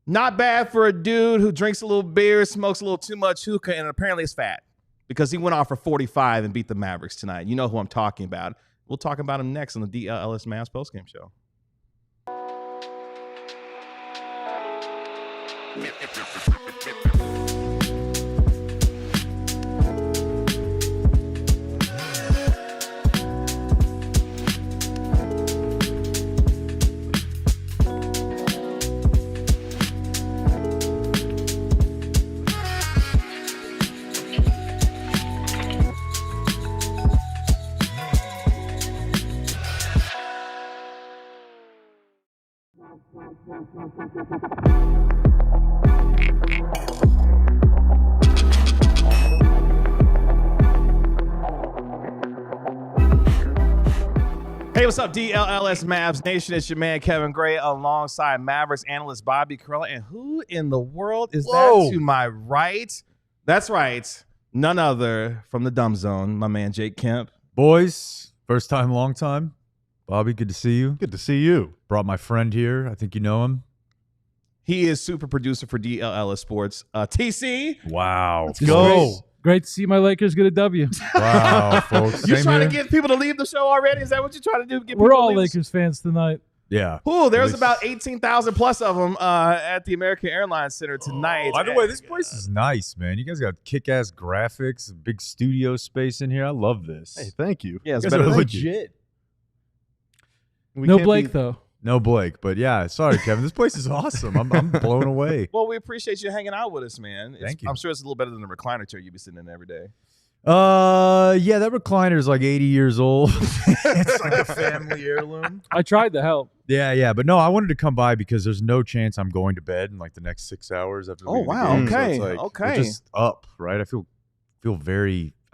Not bad for a dude who drinks a little beer, smokes a little too much hookah, and apparently is fat because he went off for 45 and beat the Mavericks tonight. You know who I'm talking about. We'll talk about him next on the DLLS Mavs postgame show. Hey, what's up, DLLS Mavs Nation? It's your man, Kevin Gray, alongside Mavericks analyst Bobby Carella. And who in the world is that to my right? That's right. None other from the Dumb Zone, my man, Jake Kemp. Boys, first time, long time. Bobby, good to see you. Good to see you. Brought my friend here. I think you know him. He is super producer for DLLS Sports. TC. Wow. Let's go. Great to see my Lakers get a W. Wow, folks. You Same trying here. to get people to leave the show already? Is that what you're trying to do? We're all Lakers fans tonight. Yeah. Ooh, there's about 18,000 plus of them at the American Airlines Center tonight. By the way, this place is nice, man. You guys got kick-ass graphics, a big studio space in here. I love this. Hey, thank you. Yeah, it's You guys better are than legit. No Blake, though. No Blake, but yeah, sorry, Kevin. This place is awesome. I'm blown away. Well, we appreciate you hanging out with us, man. Thank you. I'm sure it's a little better than the recliner chair you'd be sitting in every day. Yeah, that recliner is like 80 years old. It's like a family heirloom. I tried to help. Yeah, but no, I wanted to come by because there's no chance I'm going to bed in like the next 6 hours after. Oh, leaving the wow. game. So Okay, it's like, okay. we're just up, right? I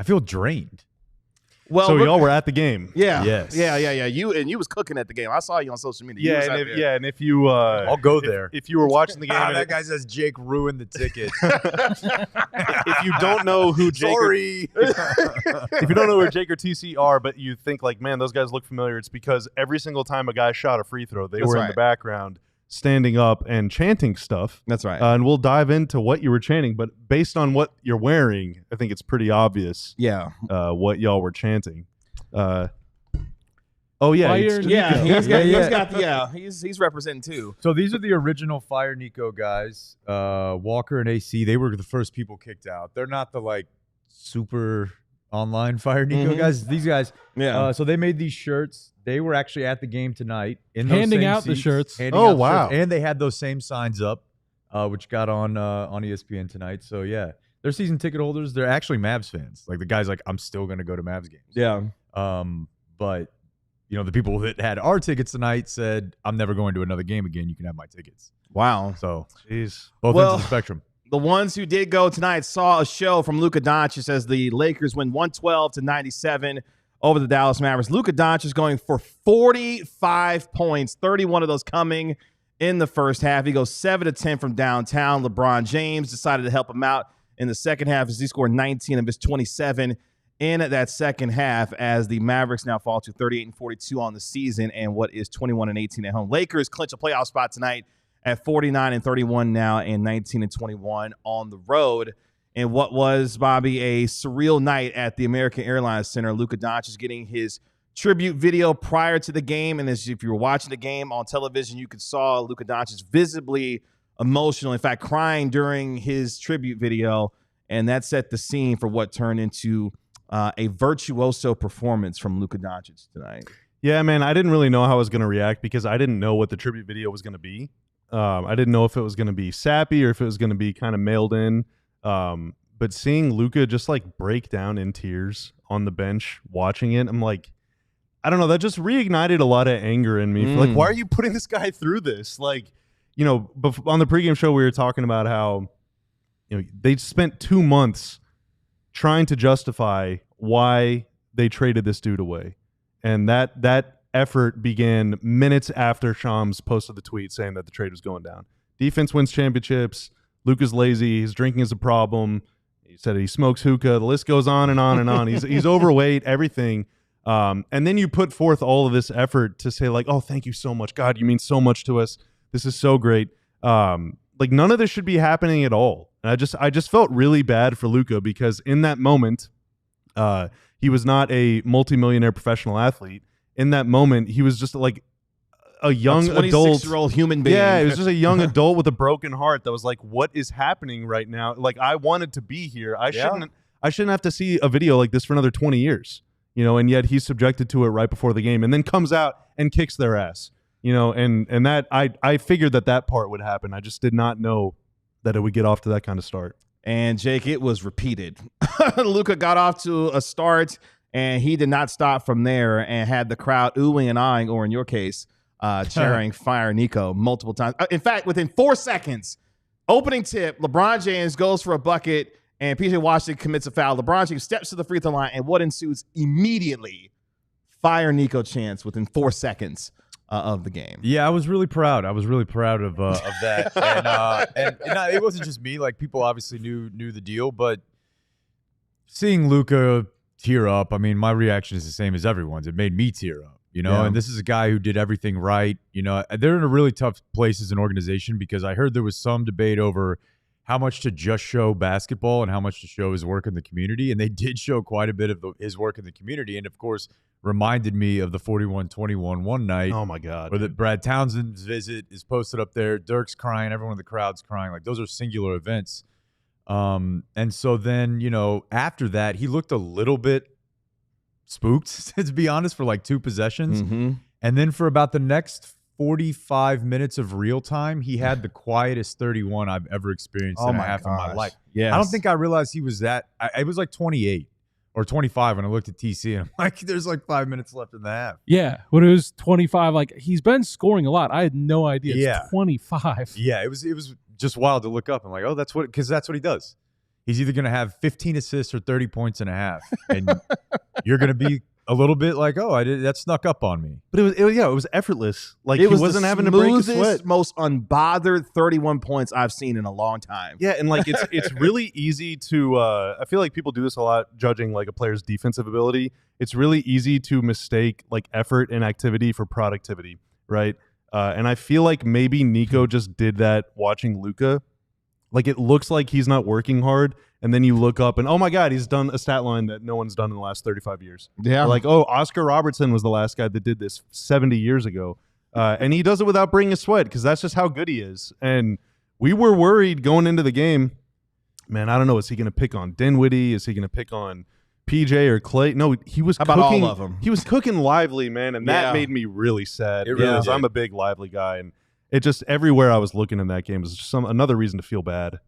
feel drained. Well, So y'all were at the game. yeah, Yes. yeah. You was cooking at the game. I saw you on social media. You was out there. And if you I'll go there. if you were watching the game, and that guy says Jake ruined the ticket. if you don't know who Jake Sorry. if you don't know where Jake or TC are, but you think like, man, those guys look familiar, it's because every single time a guy shot a free throw, they That's were in right. the background standing up and chanting stuff. That's right. And we'll dive into what you were chanting, but based on what you're wearing, I think it's pretty obvious yeah. what y'all were chanting. Oh yeah, Fire it's- Nico. He's representing too. So these are the original Fire Nico guys. Walker and AC, they were the first people kicked out. They're not the like super online Fire Nico guys. These guys, Yeah. so they made these shirts. They were actually at the game tonight in those Handing same out the seats, shirts. handing Oh, out the wow. shirts. And they had those same signs up, which got on ESPN tonight. So yeah, they're season ticket holders. They're actually Mavs fans. Like the guys, like I'm still gonna go to Mavs games. yeah. But you know, the people that had our tickets tonight said, I'm never going to another game again. You can have my tickets. Wow. So Jeez. both Well, ends of the spectrum. The ones who did go tonight saw a show from Luka Doncic as the Lakers win 112-97 over the Dallas Mavericks. Luka Doncic going for 45 points, 31 of those coming in the first half. He goes 7 of 10 from downtown. LeBron James decided to help him out in the second half as he scored 19 of his 27 in that second half as the Mavericks now fall to 38-42 on the season and what is 21-18 at home. Lakers clinch a playoff spot tonight at 49-31 now and 19-21 on the road. And what was, Bobby, a surreal night at the American Airlines Center. Luka Doncic getting his tribute video prior to the game. And as if you were watching the game on television, you could saw Luka Doncic visibly emotional, in fact, crying during his tribute video. And that set the scene for what turned into a virtuoso performance from Luka Doncic tonight. Yeah, man, I didn't really know how I was going to react because I didn't know what the tribute video was going to be. I didn't know if it was going to be sappy or if it was going to be kind of mailed in. But seeing Luka just like break down in tears on the bench watching it, I'm like, I don't know, that just reignited a lot of anger in me. Like, why are you putting this guy through this? Like, you know, on the pregame show, we were talking about how, you know, they spent 2 months trying to justify why they traded this dude away. And that effort began minutes after Shams posted the tweet saying that the trade was going down. Defense wins championships. Luka's lazy. His drinking is a problem. He said he smokes hookah. The list goes on and on and on. He's overweight, everything. And then you put forth all of this effort to say like, oh, thank you so much. God, you mean so much to us. This is so great. Like none of this should be happening at all. And I just felt really bad for Luka because in that moment, he was not a multimillionaire professional athlete. In that moment, he was just like a young adult, 26-year-old human being. Yeah, it was just a young adult with a broken heart that was like, "What is happening right now?" Like I wanted to be here. I shouldn't have to see a video like this for another 20 years. You know, and yet he's subjected to it right before the game, and then comes out and kicks their ass. You know, and that I figured that part would happen. I just did not know that it would get off to that kind of start. And Jake, it was repeated. Luka got off to a start, and he did not stop from there, and had the crowd oohing and eyeing, or in your case, cheering "Fire Nico" multiple times. In fact, within 4 seconds, opening tip, LeBron James goes for a bucket, and PJ Washington commits a foul. LeBron James steps to the free throw line, and what ensues immediately? "Fire Nico" chants within 4 seconds of the game. Yeah, I was really proud. I was really proud of that. And it wasn't just me. Like, people obviously knew the deal, but seeing Luka tear up, I mean, my reaction is the same as everyone's. It made me tear up, you know. Yeah. And this is a guy who did everything right. You know, they're in a really tough place as an organization because I heard there was some debate over how much to just show basketball and how much to show his work in the community. And they did show quite a bit of his work in the community. And, of course, reminded me of the 41-21 one night. Oh, my God. Where the Brad Townsend's visit is posted up there. Dirk's crying. Everyone in the crowd's crying. Like, those are singular events. And so then, you know, after that, he looked a little bit spooked, to be honest, for like 2 possessions. Mm-hmm. And then for about the next 45 minutes of real time, he had the quietest 31 I've ever experienced in my life. Yes. I don't think I realized he was that. I was like 28 or 25 when I looked at TC, and I'm like, there's like 5 minutes left in the half. Yeah, when it was 25, like he's been scoring a lot. I had no idea. It's Yeah. 25. Yeah, it was just wild to look up. I'm like, oh, because that's what he does. He's either going to have 15 assists or 30 points and a half, and you're going to be a little bit like, oh, that snuck up on me. But it was effortless. Like, he wasn't having to break a sweat. Most unbothered 31 points I've seen in a long time. Yeah, and like it's really easy to I feel like people do this a lot judging like a player's defensive ability. It's really easy to mistake like effort and activity for productivity, right? And I feel like maybe Nico just did that watching Luka. Like, it looks like he's not working hard, and then you look up and, oh my God, he's done a stat line that no one's done in the last 35 years. Yeah. Or like, oh, Oscar Robertson was the last guy that did this 70 years ago. And he does it without bringing a sweat because that's just how good he is. And we were worried going into the game, man, I don't know, is he going to pick on Dinwiddie? Is he going to pick on PJ or Clay? No, he was How about all of them? He was cooking Lively, man, and that made me really sad. It really because did. I'm a big Lively guy, and it just everywhere I was looking in that game was just another reason to feel bad.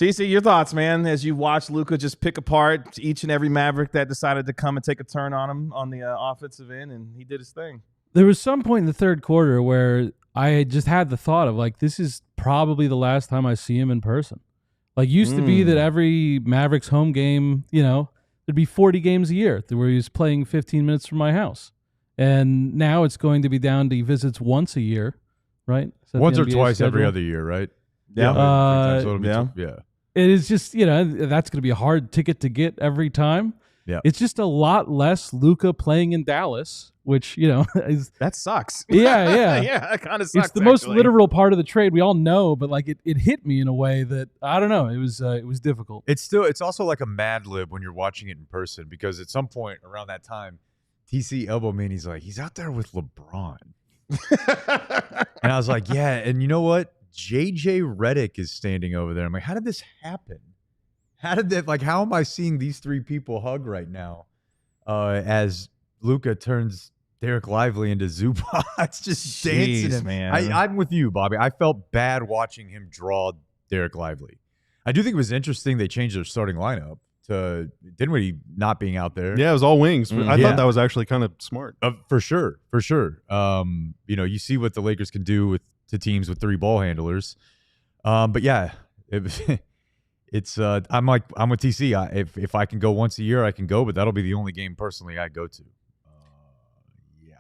TC, your thoughts, man, as you watch Luka just pick apart each and every Maverick that decided to come and take a turn on him on the offensive end, and he did his thing. There was some point in the third quarter where I just had the thought of, like, this is probably the last time I see him in person. Like, used to be that every Mavericks home game, you know, there'd be 40 games a year where he was playing 15 minutes from my house. And now it's going to be down to he visits once a year, right? Once or twice every other year, right? Yeah. Yeah. It is just, you know, that's going to be a hard ticket to get every time. Yeah. It's just a lot less Luka playing in Dallas, which, you know, is That sucks. yeah. Yeah, that kind of sucks. It's the most actually. literal part of the trade. We all know, but like it hit me in a way that I don't know. It was difficult. It's also like a Mad Lib when you're watching it in person, because at some point around that time, TC elbowed me and he's like, he's out there with LeBron. And I was like, yeah. And you know what? JJ Redick is standing over there. I'm like, how did this happen? How am I seeing these 3 people hug right now as Luka turns Derek Lively into Zubac, just dancing him. Man. I'm with you, Bobby. I felt bad watching him draw Derek Lively. I do think it was interesting they changed their starting lineup to Dinwiddie not being out there. Yeah, it was all wings. I Yeah. thought that was actually kind of smart. For sure. You know, you see what the Lakers can do to teams with 3 ball handlers. But yeah, it's I'm with TC. If I can go once a year, I can go, but that'll be the only game personally I go to. Yeah.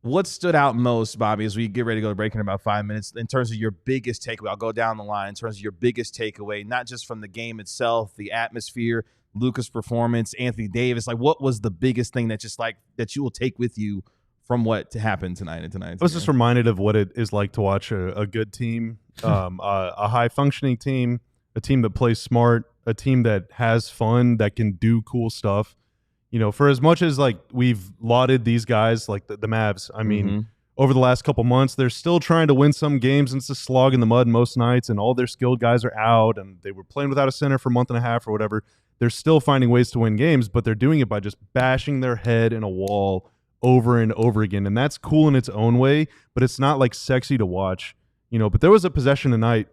What stood out most, Bobby, as we get ready to go to break in about 5 minutes, in terms of your biggest takeaway? I'll go down the line in terms of your biggest takeaway, not just from the game itself, the atmosphere, Luka's performance, Anthony Davis. Like, what was the biggest thing that just like that you will take with you from what happened tonight and tonight? I was just reminded of what it is like to watch a good team A high-functioning team, a team that plays smart, a team that has fun, that can do cool stuff. You know, for as much as like we've lauded these guys, like the Mavs, I mean, over the last couple months, they're still trying to win some games, and it's a slog in the mud most nights, and all their skilled guys are out, and they were playing without a center for a month and a half or whatever. They're still finding ways to win games, but they're doing it by just bashing their head in a wall over and over again, and that's cool in its own way, but it's not like sexy to watch, you know. But there was a possession tonight.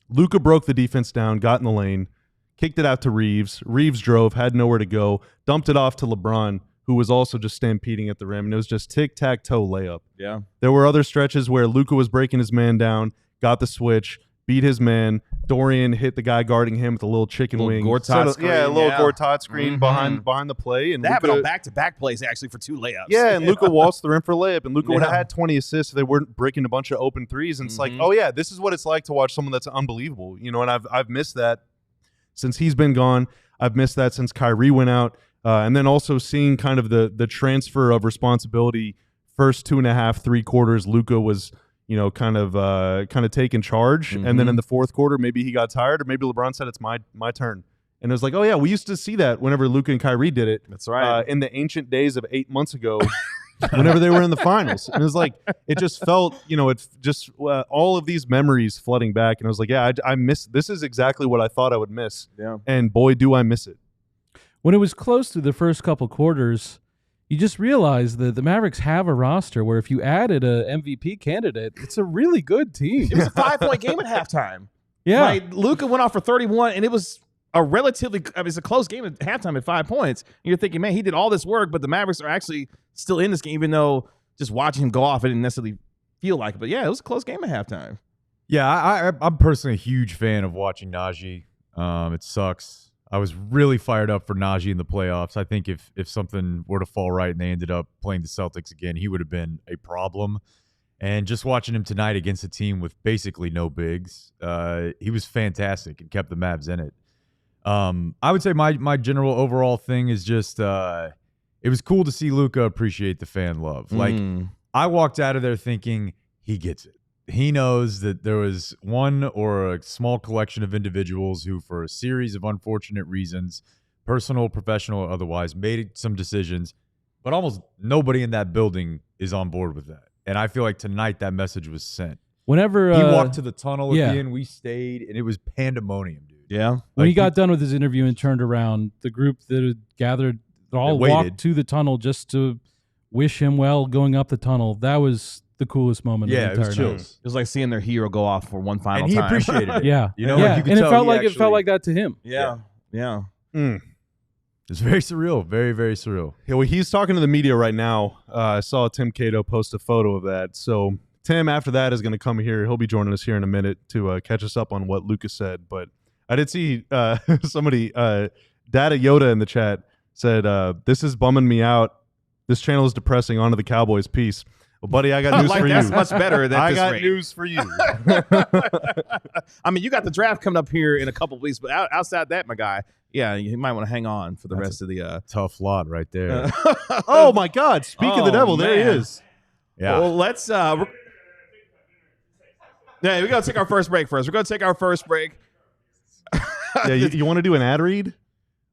Luka broke the defense down, got in the lane, kicked it out to Reeves. Reeves drove, had nowhere to go, dumped it off to LeBron, who was also just stampeding at the rim, and it was just tic-tac-toe layup. Yeah. There were other stretches where Luka was breaking his man down, got the switch, beat his man. Dorian hit the guy guarding him with a little chicken wing. Gortat screen. Yeah, a little Gortat screen behind the play. And that Luka, happened on back-to-back plays, actually, for 2 layups. Yeah, and Luka waltzed the rim for a layup, and Luka would have had 20 assists if they weren't breaking a bunch of open threes. And it's like, oh, yeah, this is what it's like to watch someone that's unbelievable. You know, and I've missed that since he's been gone. I've missed that since Kyrie went out. And then also seeing kind of the transfer of responsibility. First 2.5, 3 quarters, Luka was, you know, kind of taking charge, and then in the fourth quarter, maybe he got tired, or maybe LeBron said it's my turn, and it was like, oh yeah, we used to see that whenever Luka and Kyrie did it. That's right. In the ancient days of 8 months ago, whenever they were in the finals, and it was like it just felt, you know, it just all of these memories flooding back, and I was like, yeah, I miss this. Is exactly what I thought I would miss. Yeah, and boy, do I miss it. When it was close to the first couple quarters, you just realized that the Mavericks have a roster where if you added a MVP candidate, it's a really good team. it was a 5-point game at halftime. Yeah. Like, Luka went off for 31, and it was a relatively – I mean, it's a close game at halftime at 5 points. And you're thinking, man, he did all this work, but the Mavericks are actually still in this game, even though just watching him go off, it didn't necessarily feel like it. But, yeah, it was a close game at halftime. Yeah, I'm personally a huge fan of watching Najee. It sucks. I was really fired up for Najee in the playoffs. I think if something were to fall right and they ended up playing the Celtics again, he would have been a problem. And just watching him tonight against a team with basically no bigs, he was fantastic and kept the Mavs in it. I would say my general overall thing is just it was cool to see Luka appreciate the fan love. Like, I walked out of there thinking he gets it. He knows that there was one or a small collection of individuals who, for a series of unfortunate reasons, personal, professional, or otherwise, made some decisions, but almost nobody in that building is on board with that. And I feel like tonight that message was sent. Whenever he walked to the tunnel yeah. at the end, we stayed, and it was pandemonium, dude. Yeah. When he got done with his interview and turned around, the group that had gathered, they all walked to the tunnel just to wish him well going up the tunnel. That was the coolest moment. Yeah, of the it was entire chills. night. It was like seeing their hero go off for one final and he time. appreciated it. Yeah, you know, yeah. like you could and tell it felt like that to him. Yeah. It's very surreal, very, very surreal. Yeah, well, he's talking to the media right now. I saw Tim Cato post a photo of that. So Tim, after that, is going to come here. He'll be joining us here in a minute to catch us up on what Lucas said. But I did see somebody, Data Yoda in the chat, said, this is bumming me out. This channel is depressing. On to the Cowboys. Peace. Well, buddy, I got news for you. That's much better than I this got rate. news for you. I mean, you got the draft coming up here in a couple of weeks, but outside that, my guy, yeah, you might want to hang on for the rest of the tough lot right there. Oh my God! Speak of the devil, there he is. Yeah. Well, let's. Yeah, we got to take our first break first. We're going to take our first break. Yeah, you want to do an ad read?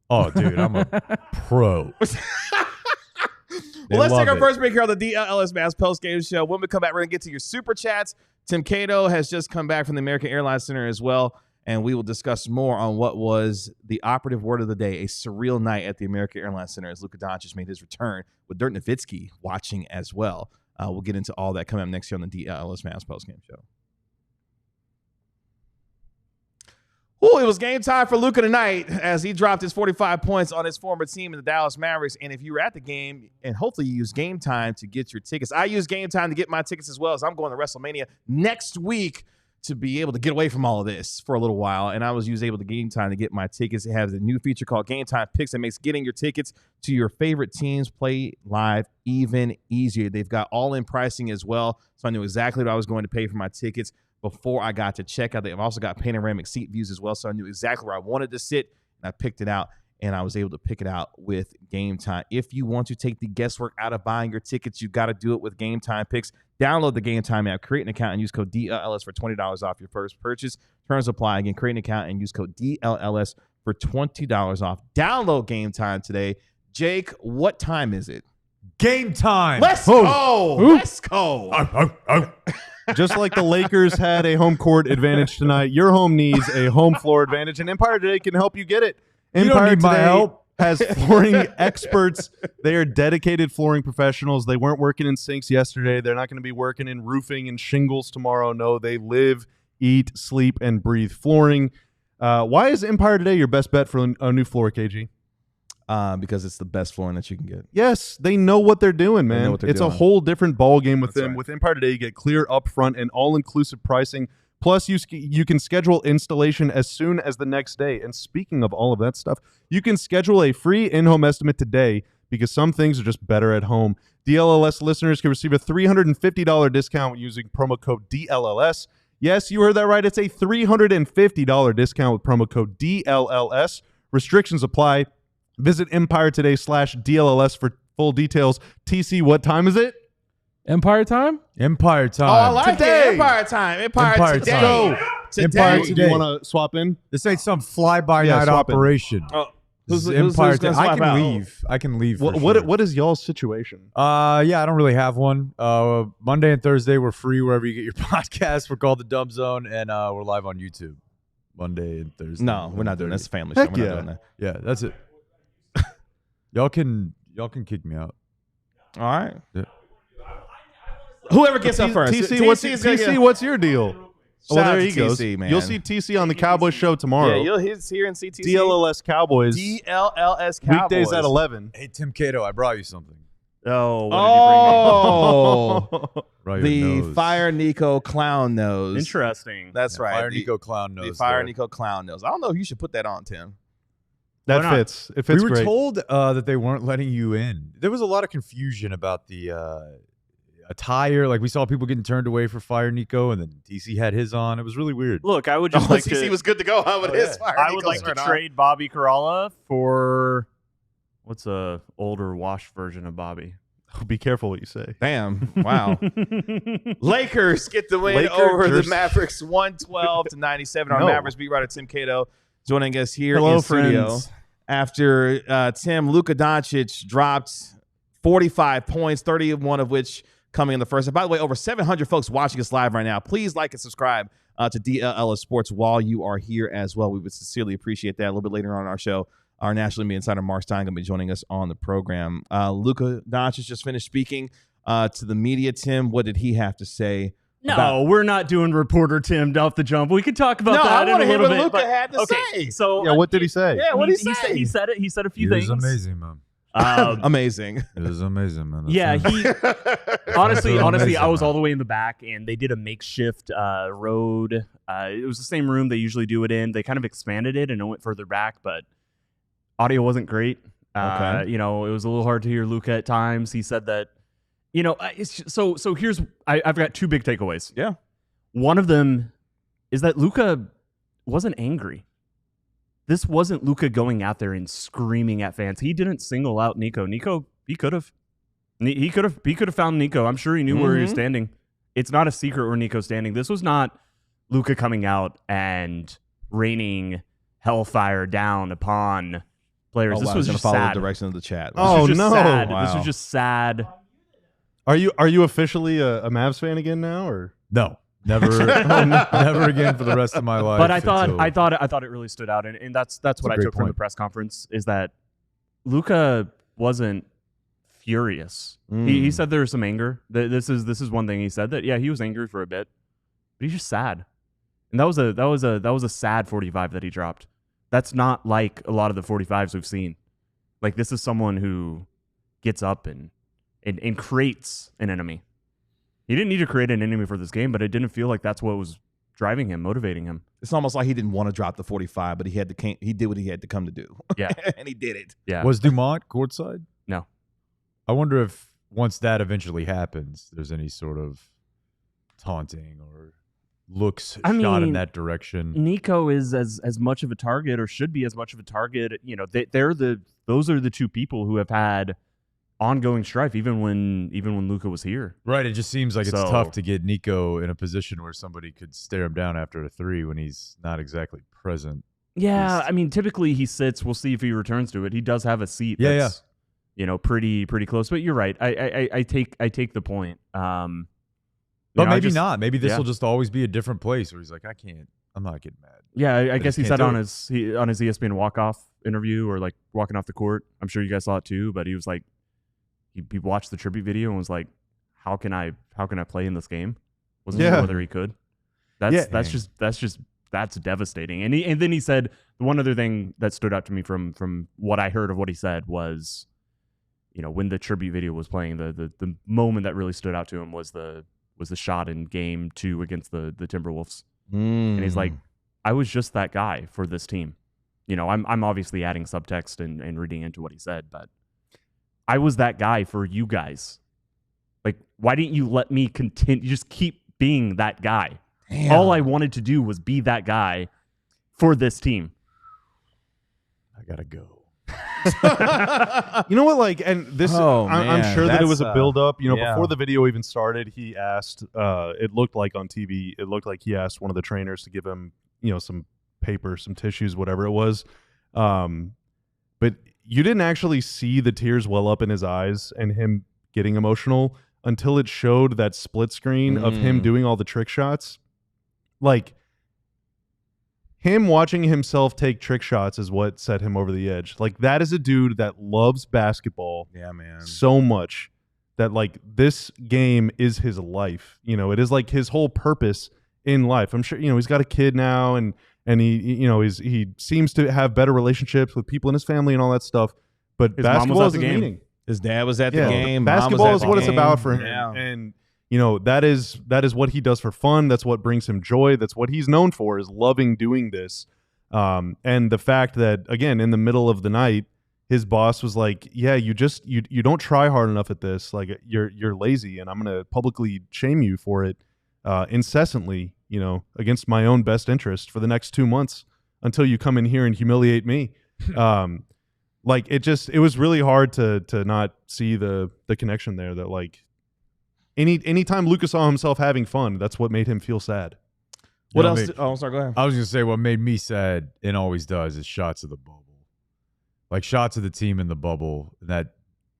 Oh, dude, I'm a pro. Well, let's take our first break here on the DLLS Mavs postgame show. When we come back, we're going to get to your super chats. Tim Cato has just come back from the American Airlines Center as well, and we will discuss more on what was the operative word of the day, a surreal night at the American Airlines Center as Luka Doncic made his return with Dirk Nowitzki watching as well. We'll get into all that coming up next year on the DLLS Mavs postgame show. Ooh, it was game time for Luka tonight as he dropped his 45 points on his former team in the Dallas Mavericks. And if you were at the game, and hopefully you use Game Time to get your tickets. I use Game Time to get my tickets as well, as I'm going to WrestleMania next week to be able to get away from all of this for a little while. And I was able to Game Time to get my tickets. It has a new feature called Game Time Picks that makes getting your tickets to your favorite teams play live even easier. They've got all-in pricing as well, so I knew exactly what I was going to pay for my tickets before I got to checkout. They've also got panoramic seat views as well, so I knew exactly where I wanted to sit, and I picked it out. and I was able to pick it out with Game Time. If you want to take the guesswork out of buying your tickets, you got to do it with Game Time picks. Download the Game Time app, create an account, and use code DLLS for $20 off your first purchase. Terms apply. Again, create an account and use code DLLS for $20 off. Download Game Time today. Jake, what time is it? Game time. Let's go. Let's go. Just like the Lakers had a home court advantage tonight, your home needs a home floor advantage, and Empire Today can help you get it. You don't Empire need my Today help. has flooring experts. They are dedicated flooring professionals. They weren't working in sinks yesterday. They're not going to be working in roofing and shingles tomorrow. No, they live, eat, sleep, and breathe flooring. Why is Empire Today your best bet for a new floor, KG? Because it's the best flooring that you can get. Yes, they know what they're doing, man. It's a whole different ball game with them. Right. With Empire Today, you get clear upfront and all-inclusive pricing. Plus, you can schedule installation as soon as the next day. And speaking of all of that stuff, you can schedule a free in-home estimate today because some things are just better at home. DLLS listeners can receive a $350 discount using promo code DLLS. Yes, you heard that right. It's a $350 discount with promo code DLLS. Restrictions apply. Visit EmpireToday/DLLS for full details. TC, what time is it? Empire time? Empire time. Oh, I like Today. it. Empire time. Empire today. time. Today. Empire Do today. you want to swap in? This ain't some fly-by-night swap in. operation. Oh, This is who's Empire gonna Today. I swap can out? leave. I can leave. For What sure. What is y'all's situation? Yeah, I don't really have one. Monday and Thursday we're free wherever you get your podcast. We're called the Dumb Zone, and we're live on YouTube Monday and Thursday. No, we're not doing that. It's a family show. Heck We're yeah. not doing that. Yeah, that's it. Y'all can kick me out. All right. Yeah. Whoever gets up first. TC, what's your deal? Shout Well, out there to he goes. TC, man. You'll see TC on the Cowboys show tomorrow. Yeah, he's here in CTC. DLLS Cowboys. DLLS Cowboys. Weekdays at 11. Hey, Tim Cato, I brought you something. Oh, Oh, Brought your the nose. Fire Nico clown nose. interesting. That's Yeah, right. Fire the, Nico clown nose. The Fire there. Nico clown nose. I don't know if you should put that on, Tim. That Why not? fits. It fits We were great. told that they weren't letting you in. There was a lot of confusion about the attire. Like we saw people getting turned away for Fire Nico, and then TC had his on. It was really weird. Look, I would just Oh, like CC to. was good to go huh, with Oh, his yeah. Fire I Nico would like to shirt on. trade Bobby Caralla for what's a older wash version of Bobby. Be careful what you say. Damn. Wow. Lakers get the win Lakers. over the Mavericks 112-97. Our No. Mavericks beat writer Tim Cato joining us here Hello, in studio. friends. After Tim, Luka Doncic dropped 45 points, 31 of which coming in the first. And by the way, over 700 folks watching us live right now. Please like and subscribe to DLLS Sports while you are here as well. We would sincerely appreciate that. A little bit later on in our show, our national media insider Marc Stein going to be joining us on the program. Luka Doncic just finished speaking to the media. Tim, what did he have to say? No, we're not doing reporter Tim off the jump. We could talk about No, that I in wanna a hear little what bit. Luka but- had to okay, say. So Yeah, what did he say? Yeah, what did he he say? He said it. He said a few It was things. amazing, man. Amazing. It was amazing, man. That's Yeah, it. he honestly, amazing, I was man. all the way in the back, and they did a makeshift road. It was the same room they usually do it in. They kind of expanded it and it went further back, but audio wasn't great. Okay. You know, it was a little hard to hear Luka at times. He said that, you know, it's just, so here's I've got two big takeaways. Yeah. One of them is that Luka wasn't angry. This wasn't Luka going out there and screaming at fans. He didn't single out Nico. Nico, he could have. He could have found Nico. I'm sure he knew where he was standing. It's not a secret where Nico's standing. This was not Luka coming out and raining hellfire down upon players. This was going to just follow sad. the direction of the chat. Oh, This was just no. sad. Wow. This was just sad. Are you officially a Mavs fan again now, or? No, never, never again for the rest of my life. But I thought until- it really stood out, and that's what a I great took from the point. press conference is that Luka wasn't furious. Mm. He said there was some anger. This is one thing he said that he was angry for a bit, but he's just sad, and that was a sad 45 that he dropped. That's not like a lot of the 45s we've seen. Like this is someone who gets up and creates an enemy. He didn't need to create an enemy for this game, but it didn't feel like that's what was driving him, motivating him. It's almost like he didn't want to drop the 45, but he did what he had to come to do. Yeah. And he did it. Yeah. Was Dumont courtside? No. I wonder if once that eventually happens, there's any sort of taunting or looks I shot in mean, that direction. Nico is as much of a target, or should be as much of a target. You know, those are the two people who have had ongoing strife, even when Luka was here. Right. It just seems like it's So- tough to get Nico in a position where somebody could stare him down after a three when he's not exactly present. Yeah, I mean, typically he sits. We'll see if he returns to it. He does have a seat. Yeah, that's, you know, pretty close. But you're right. I take the point. But know, maybe not. Maybe this yeah. will just always be a different place where he's like, I'm not getting mad. Yeah, I I guess just he can't said do on it. his ESPN walk-off interview, or like walking off the court. I'm sure you guys saw it too. But he was like, he watched the tribute video and was like, how can I play in this game? Wasn't sure whether he could. That's devastating. And then he said one other thing that stood out to me from what I heard of what he said was, you know, when the tribute video was playing, the moment that really stood out to him was the shot in game 2 against the Timberwolves. And he's like, I was just that guy for this team. You know, I'm obviously adding subtext and reading into what he said, but I was that guy for you guys. Like, why didn't you let me continue? Just keep being that guy. Damn. All I wanted to do was be that guy for this team. I got to go. You know what? Like, and this, Oh, I'm man, sure that it was a that's, build up. You know, yeah. before the video even started, he asked. It looked like on TV. It looked like he asked one of the trainers to give him, you know, some paper, some tissues, whatever it was. But you didn't actually see the tears well up in his eyes and him getting emotional until it showed that split screen of him doing all the trick shots. Like, him watching himself take trick shots is what set him over the edge. Like, that is a dude that loves basketball Yeah, man. so much that, like, this game is his life. You know, it is like his whole purpose in life. I'm sure, you know, he's got a kid now, and he, you know, he seems to have better relationships with people in his family and all that stuff. But His mom was basketball at is the his game. meaning. His dad was at the Yeah, game. Mom was basketball at is the what it's game. about for him. Yeah. And you know, that is what he does for fun. That's what brings him joy. That's what he's known for, is loving doing this. And the fact that, again, in the middle of the night, his boss was like, yeah, you don't try hard enough at this. Like, you're lazy, and I'm going to publicly shame you for it incessantly, you know, against my own best interest for the next 2 months until you come in here and humiliate me. Like, it was really hard to not see the connection there, that, like, anytime Luka saw himself having fun, that's what made him feel sad. What You know, else? Oh, sorry. Go ahead. I was going to say what made me sad, and always does, is shots of the bubble. Like, shots of the team in the bubble, that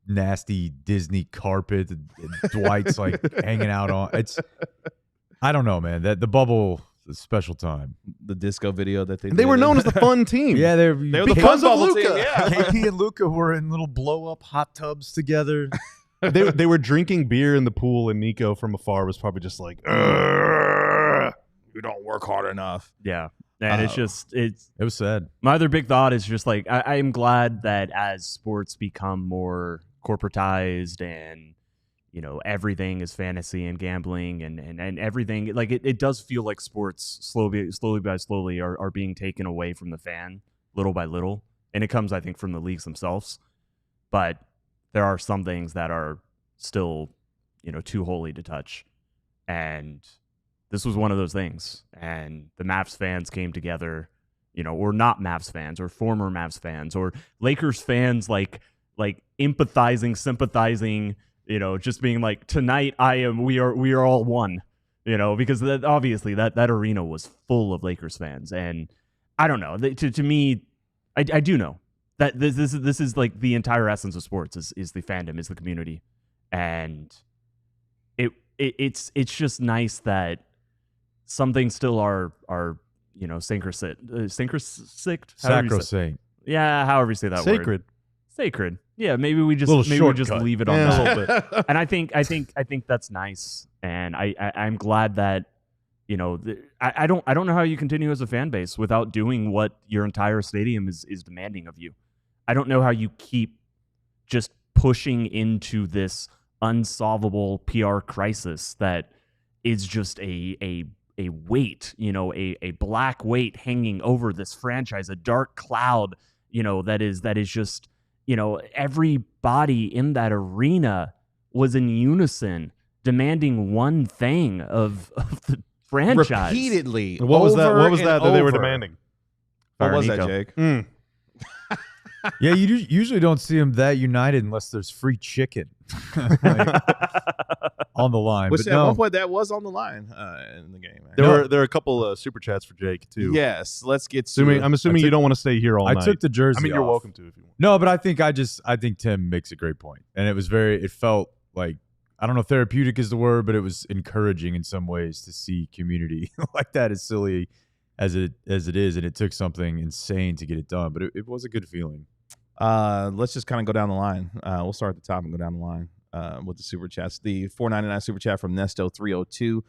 nasty Disney carpet that Dwight's like hanging out on. I don't know, man. That the bubble is a special time. The disco video that they And they did. were known as the fun team. Yeah, They were the Because fun of bubble Luka. team, yeah. KP and Luka were in little blow up hot tubs together. they were drinking beer in the pool, and Nico from afar was probably just like, "Ugh." You don't work hard enough. Yeah. And it's It was sad. my other big thought is just like, I am glad that as sports become more corporatized and, you know, everything is fantasy and gambling and everything, like it does feel like sports slowly are being taken away from the fan little by little. And it comes, I think, from the leagues themselves. But there are some things that are still, you know, too holy to touch. And this was one of those things. And the Mavs fans came together, you know, or not Mavs fans, or former Mavs fans, or Lakers fans, like empathizing, sympathizing, you know, just being like, tonight we are all one, you know, because obviously that arena was full of Lakers fans. And I don't know, to me, I do know that this is like the entire essence of sports is the fandom, is the community. And it's just nice that some things still are you know, synchrosict. Sacrosanct. Yeah, however you say that word. Sacred. Yeah, maybe we just leave it on Yeah, a that. little bit. And I think that's nice. And I'm glad that, you know, I don't know how you continue as a fan base without doing what your entire stadium is demanding of you. I don't know how you keep just pushing into this unsolvable PR crisis that is just a weight, you know, a black weight hanging over this franchise, a dark cloud, you know, that is just, you know, everybody in that arena was in unison demanding one thing of the franchise. repeatedly. What was that? What was over that and they were over. demanding? What Fire was Nico. that, Jake? Mm. Yeah, you usually don't see them that united unless there's free chicken like, on the line. Which but at no, one point that was on the line in the game. There were a couple super chats for Jake too. Yes, let's get to I'm assuming you don't want to stay here all I night. took the jersey. I mean, you're off. welcome to if you want. No, but I think Tim makes a great point, and it felt like, I don't know if therapeutic is the word, but it was encouraging in some ways to see community like that, as silly as it is, and it took something insane to get it done, but it was a good feeling. Let's just kind of go down the line. We'll start at the top and go down the line with the super chats. The $4.99 super chat from Nesto302.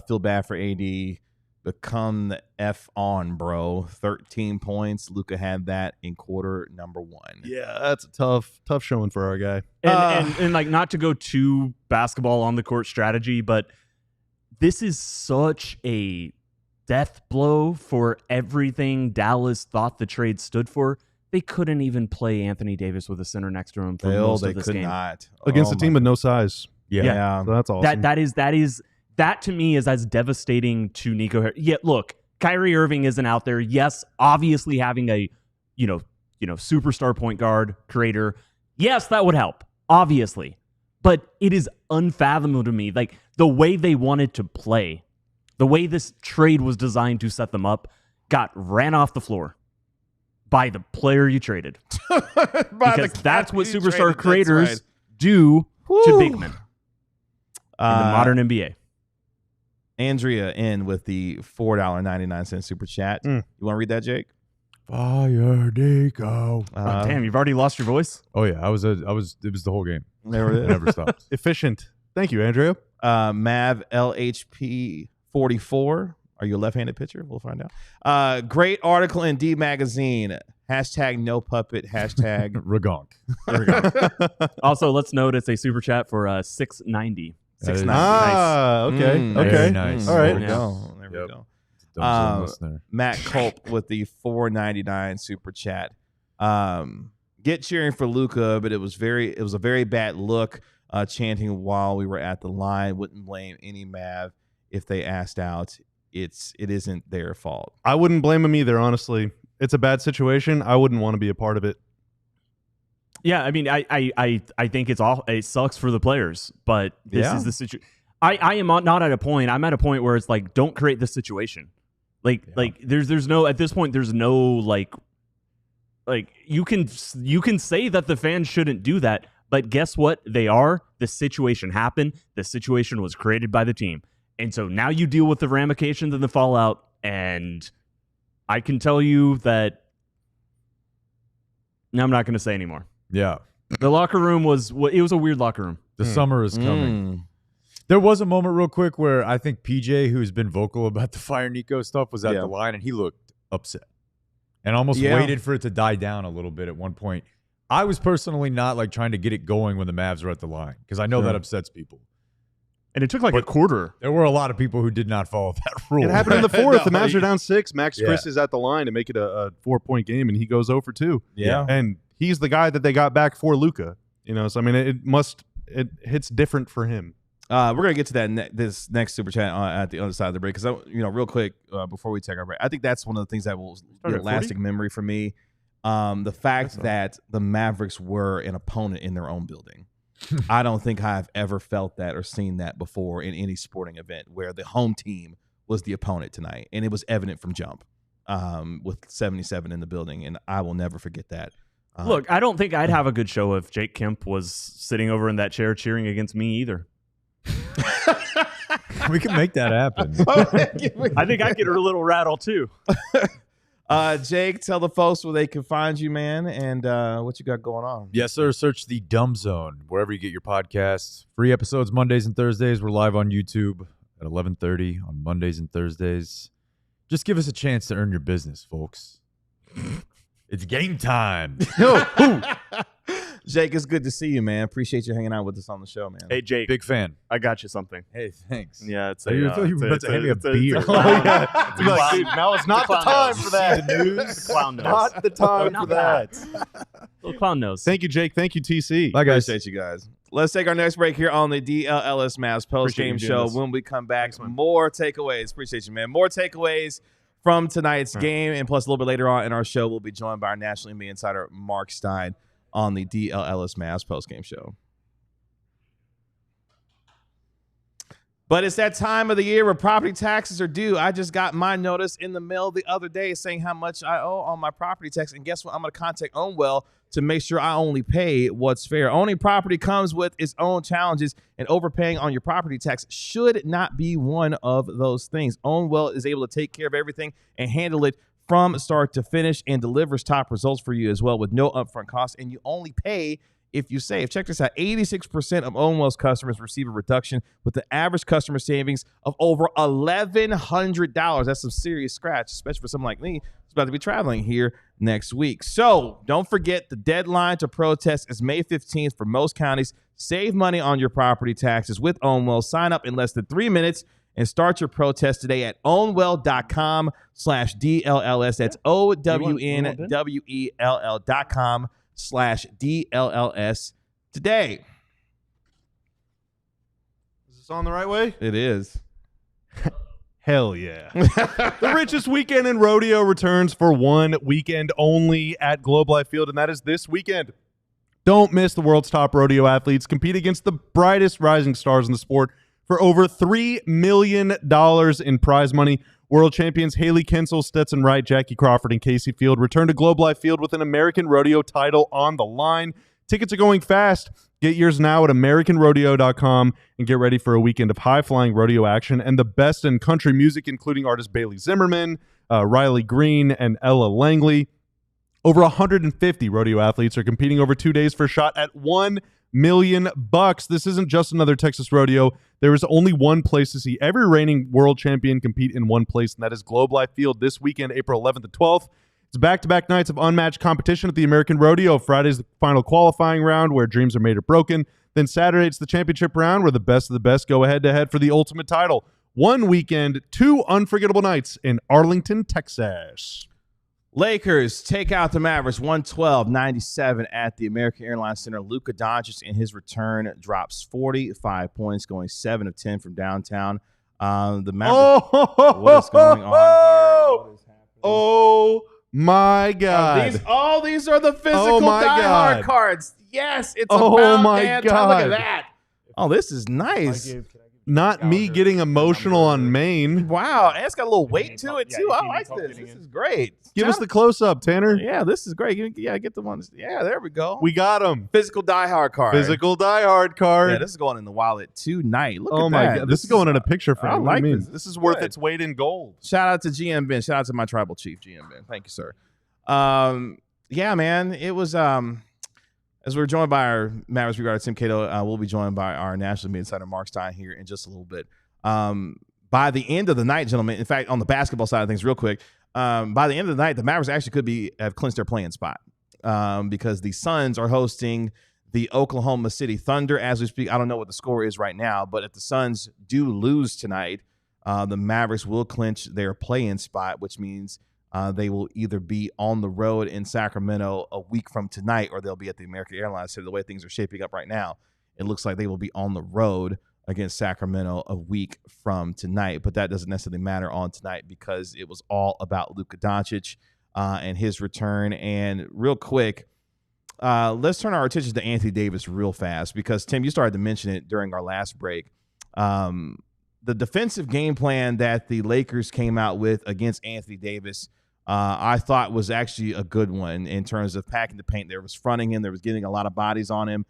Feel bad for AD. Become the F on, bro. 13 points. Luka had that in quarter number 1. Yeah, that's a tough showing for our guy. And like, not to go too basketball on the court strategy, but this is such a death blow for everything Dallas thought the trade stood for. They couldn't even play Anthony Davis with a center next to him for most They of this could game. not. Against Oh a team my with no size. Yeah. So that's awesome. That to me is as devastating to Nico. Yeah, look, Kyrie Irving isn't out there. Yes, obviously having a superstar point guard creator. Yes, that would help. Obviously. But it is unfathomable to me, like the way they wanted to play, the way this trade was designed to set them up, got ran off the floor by the player you traded. Because that's what superstar creators do to big men in the modern NBA. Andrea in with the $4.99 super chat. You want to read that, Jake? Fire Nico. Oh, damn, you've already lost your voice? Oh yeah, it was the whole game. There it It never stopped. Efficient. Thank you, Andrea. Mav LHP 44. Are you a left-handed pitcher? We'll find out. Great article in D Magazine. Hashtag no puppet. Hashtag Ragonk. Also, let's note it's a super chat for $6.90. That is- Okay. Mm. Okay. Very nice. All right. There we go. There we Yep. go. Dumb zone listener. Matt Culp with the $4.99 super chat. Get cheering for Luka, but it was a very bad look. Chanting while we were at the line. Wouldn't blame any Mav if they asked out. It isn't their fault. I wouldn't blame him either, honestly. It's a bad situation. I wouldn't want to be a part of it. Yeah, I mean, I think it sucks for the players, but this Yeah. is the situation. I am not at a point. I'm at a point where it's like, don't create this situation. Like there's no, at this point there's no like you can say that the fans shouldn't do that, but guess what? They are. The situation happened. The situation was created by the team, and so now you deal with the ramifications and the fallout. And I can tell you that. No, I'm not going to say anymore. Yeah. The locker room was a weird locker room. The summer is coming. There was a moment real quick where I think PJ, who's been vocal about the Fire Nico stuff, was at the line and he looked upset and almost waited for it to die down a little bit at one point. I was personally not like trying to get it going when the Mavs were at the line because I know that upsets people. And it took like a quarter. There were a lot of people who did not follow that rule. It happened in the fourth. The No, Mavs are down 6. Max Yeah. Chris is at the line to make it a 4-point game, and he goes 0 for 2. Yeah. And he's the guy that they got back for Luka. So I mean, it hits different for him. We're gonna get to that this next super chat at the other side of the break because real quick before we take our break, I think that's one of the things that will be a lasting memory for me. The fact that the Mavericks were an opponent in their own building. I don't think I've ever felt that or seen that before in any sporting event where the home team was the opponent tonight, and it was evident from jump with 77 in the building, and I will never forget that. Look, I don't think I'd have a good show if Jake Kemp was sitting over in that chair cheering against me either. We can make that happen. I think I get a little rattle too. Jake, tell the folks where they can find you, man, and what you got going on. Yes, sir. Search the Dumb Zone wherever you get your podcasts. Free episodes Mondays and Thursdays. We're live on YouTube at 11:30 on Mondays and Thursdays. Just give us a chance to earn your business, folks. It's game time. Jake, it's good to see you, man. Appreciate you hanging out with us on the show, man. Hey, Jake, Big fan. I got you something. Hey, thanks. Yeah, it's I thought you were about to hand me a beer. It's a clown. You're like, dude, now it's not the time for that. It's a clown nose. Not the time Not for that. Little clown nose. Thank you, Jake. Thank you, TC. Bye, guys. Appreciate you guys. Let's take our next break here on the DLLS Mavs post-game show. When we come back, more takeaways. Appreciate you, man. More takeaways from tonight's game. And plus, a little bit later on in our show, we'll be joined by our National NBA insider, Marc Stein, on the DLLS Mavs post-game show. But it's that time of the year where property taxes are due. I just got my notice in the mail the other day saying how much I owe on my property tax. And guess what? I'm going to contact Ownwell to make sure I only pay what's fair. Owning property comes with its own challenges, and overpaying on your property tax should not be one of those things. Ownwell is able to take care of everything and handle it from start to finish and delivers top results for you as well with no upfront costs, and you only pay if you save. Check this out. 86% of Ownwell's customers receive a reduction with the average customer savings of over $1,100. That's some serious scratch, especially for someone like me who's about to be traveling here next week. So don't forget, the deadline to protest is May 15th for most counties. Save money on your property taxes with Ownwell. Sign up in less than 3 minutes and start your protest today at ownwell.com/DLLS. That's OWNWELL.com/DLLS today. Is this on the right way? It is. Hell yeah. The richest weekend in rodeo returns for one weekend only at Globe Life Field, and that is this weekend. Don't miss the world's top rodeo athletes compete against the brightest rising stars in the sport for over $3 million in prize money. World champions Haley Kinsel, Stetson Wright, Jackie Crawford, and Casey Field return to Globe Life Field with an American Rodeo title on the line. Tickets are going fast. Get yours now at AmericanRodeo.com and get ready for a weekend of high-flying rodeo action and the best in country music, including artists Bailey Zimmerman, Riley Green, and Ella Langley. Over 150 rodeo athletes are competing over 2 days for a shot at $1 million. This isn't just another Texas rodeo. There is only one place to see every reigning world champion compete in one place, and that is Globe Life Field this weekend, April 11th and 12th. It's back-to-back nights of unmatched competition at the American Rodeo. Friday's the final qualifying round where dreams are made or broken. Then Saturday, it's the championship round where the best of the best go head-to-head for the ultimate title. One weekend, 2 unforgettable nights in Arlington, Texas. Lakers take out the Mavericks 112-97 at the American Airlines Center. Luka Doncic in his return drops 45 points, going 7 of 10 from downtown. The Mavericks, what is going on here? What is happening? Oh, my God. These are the physical Diehard cards. Yes, it's my damn God. time. Look at that. Oh, this is nice. Not me getting emotional on Maine. Wow, and it's got a little weight to it, too. I like this. This is great. Give us the close-up, Tanner. Yeah, this is great. Get the ones. Yeah, there we go. We got him. Physical Diehard card. Physical Diehard card. Yeah, this is going in the wallet tonight. Look at that. Oh, my God. This is going in a picture frame. I like this. This is worth its weight in gold. Shout out to GM Ben. Shout out to my tribal chief, GM Ben. Thank you, sir. Yeah, man, it was as we're joined by our Mavericks regarding Tim Cato, we'll be joined by our national media insider Marc Stein here in just a little bit. By the end of the night, gentlemen, in fact, on the basketball side of things, real quick, by the end of the night, the Mavericks actually could have clinched their playing spot because the Suns are hosting the Oklahoma City Thunder as we speak. I don't know what the score is right now, but if the Suns do lose tonight, the Mavericks will clinch their play-in spot, which means they will either be on the road in Sacramento a week from tonight or they'll be at the American Airlines. So the way things are shaping up right now, it looks like they will be on the road against Sacramento a week from tonight. But that doesn't necessarily matter on tonight because it was all about Luka Doncic and his return. And real quick, let's turn our attention to Anthony Davis real fast because, Tim, you started to mention it during our last break. The defensive game plan that the Lakers came out with against Anthony Davis, I thought was actually a good one in terms of packing the paint. There was fronting him. There was getting a lot of bodies on him,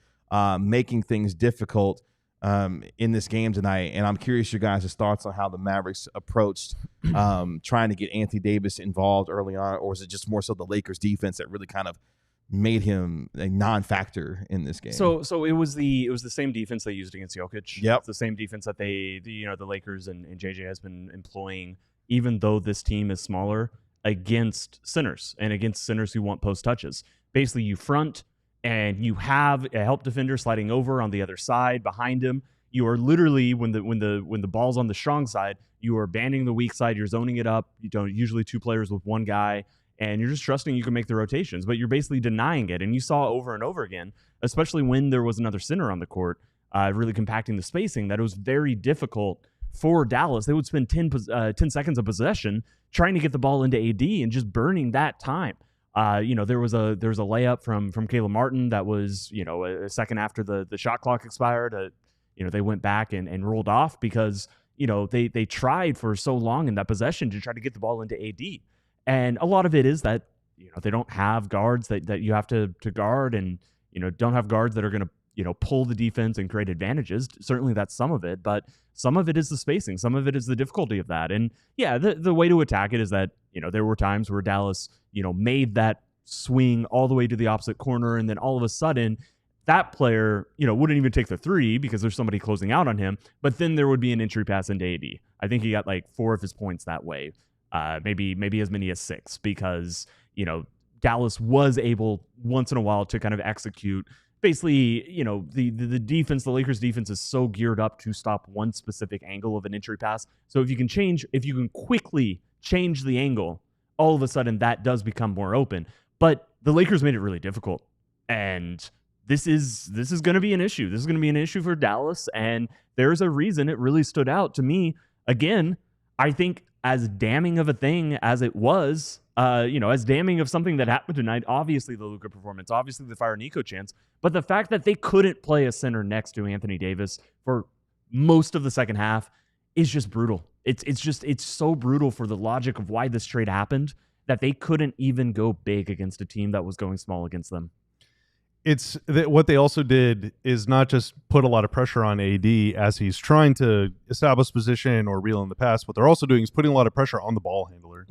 making things difficult in this game tonight. And I'm curious your guys' thoughts on how the Mavericks approached trying to get Anthony Davis involved early on, or was it just more so the Lakers defense that really kind of made him a non-factor in this game? So it was the same defense they used against Jokic. Yep. It's the same defense that the Lakers and JJ has been employing, even though this team is smaller, against centers and against centers who want post touches. Basically, you front and you have a help defender sliding over on the other side behind him. You are literally, when the ball's on the strong side, you are banding the weak side. You're zoning it up. You don't usually 2 players with 1 guy, and you're just trusting you can make the rotations, but you're basically denying it. And you saw over and over again especially when there was another center on the court, really compacting the spacing, that it was very difficult for Dallas. They would spend 10 seconds of possession trying to get the ball into AD and just burning that time. There was a layup from Caleb Martin that was, a second after the shot clock expired. They went back and rolled off because, they tried for so long in that possession to try to get the ball into AD. And a lot of it is that, they don't have guards that you have to guard, and, don't have guards that are going to, pull the defense and create advantages. Certainly that's some of it, but some of it is the spacing. Some of it is the difficulty of that. And yeah, the way to attack it is that, there were times where Dallas, made that swing all the way to the opposite corner, and then all of a sudden that player, wouldn't even take the three because there's somebody closing out on him, but then there would be an entry pass into AD. I think he got like 4 of his points that way. Maybe as many as 6, because, Dallas was able once in a while to kind of execute. Basically, the defense, the Lakers defense is so geared up to stop one specific angle of an entry pass. So if you can quickly change the angle, all of a sudden that does become more open. But the Lakers made it really difficult. And this is going to be an issue. This is going to be an issue for Dallas. And there's a reason it really stood out to me. Again, I think as damning of a thing as it was, as damning of something that happened tonight, obviously the Luka performance, obviously the Fire Nico chance, but the fact that they couldn't play a center next to Anthony Davis for most of the second half is just brutal. It's so brutal for the logic of why this trade happened, that they couldn't even go big against a team that was going small against them. It's that what they also did is not just put a lot of pressure on AD as he's trying to establish position or reel in the pass. What they're also doing is putting a lot of pressure on the ball handler.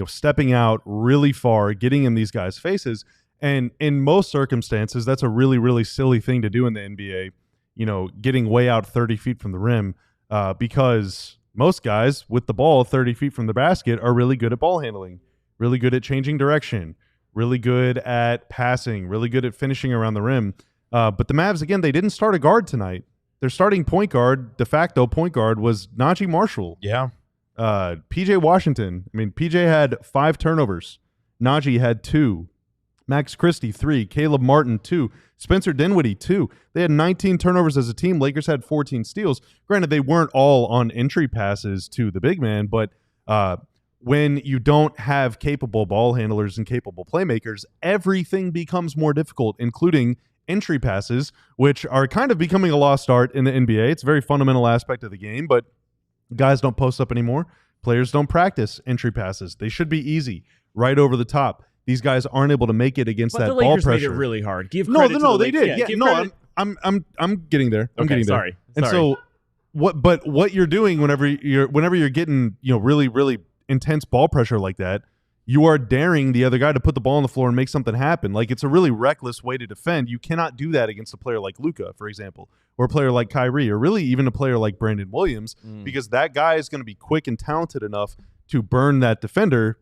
Stepping out really far, getting in these guys' faces. And in most circumstances, that's a really, really silly thing to do in the NBA, getting way out 30 feet from the rim, because most guys with the ball 30 feet from the basket are really good at ball handling, really good at changing direction, really good at passing, really good at finishing around the rim. But the Mavs, again, they didn't start a guard tonight. Their starting point guard, de facto point guard, was Najee Marshall. Yeah. PJ Washington. PJ had 5 turnovers. Najee had 2. Max Christie, 3. Caleb Martin, 2. Spencer Dinwiddie, 2. They had 19 turnovers as a team. Lakers had 14 steals. Granted, they weren't all on entry passes to the big man, but when you don't have capable ball handlers and capable playmakers, everything becomes more difficult, including entry passes, which are kind of becoming a lost art in the NBA. It's a very fundamental aspect of the game, but guys don't post up anymore. Players don't practice entry passes. They should be easy, right over the top. These guys aren't able to make it against that ball pressure. But the Lakers made it really hard. Give credit to the they did. Yeah, I'm getting there. I'm getting there. Sorry. And so what you're doing whenever you're getting, really, really intense ball pressure like that, you are daring the other guy to put the ball on the floor and make something happen. Like, it's a really reckless way to defend. You cannot do that against a player like Luka, for example, or a player like Kyrie, or really even a player like Brandon Williams, because that guy is going to be quick and talented enough to burn that defender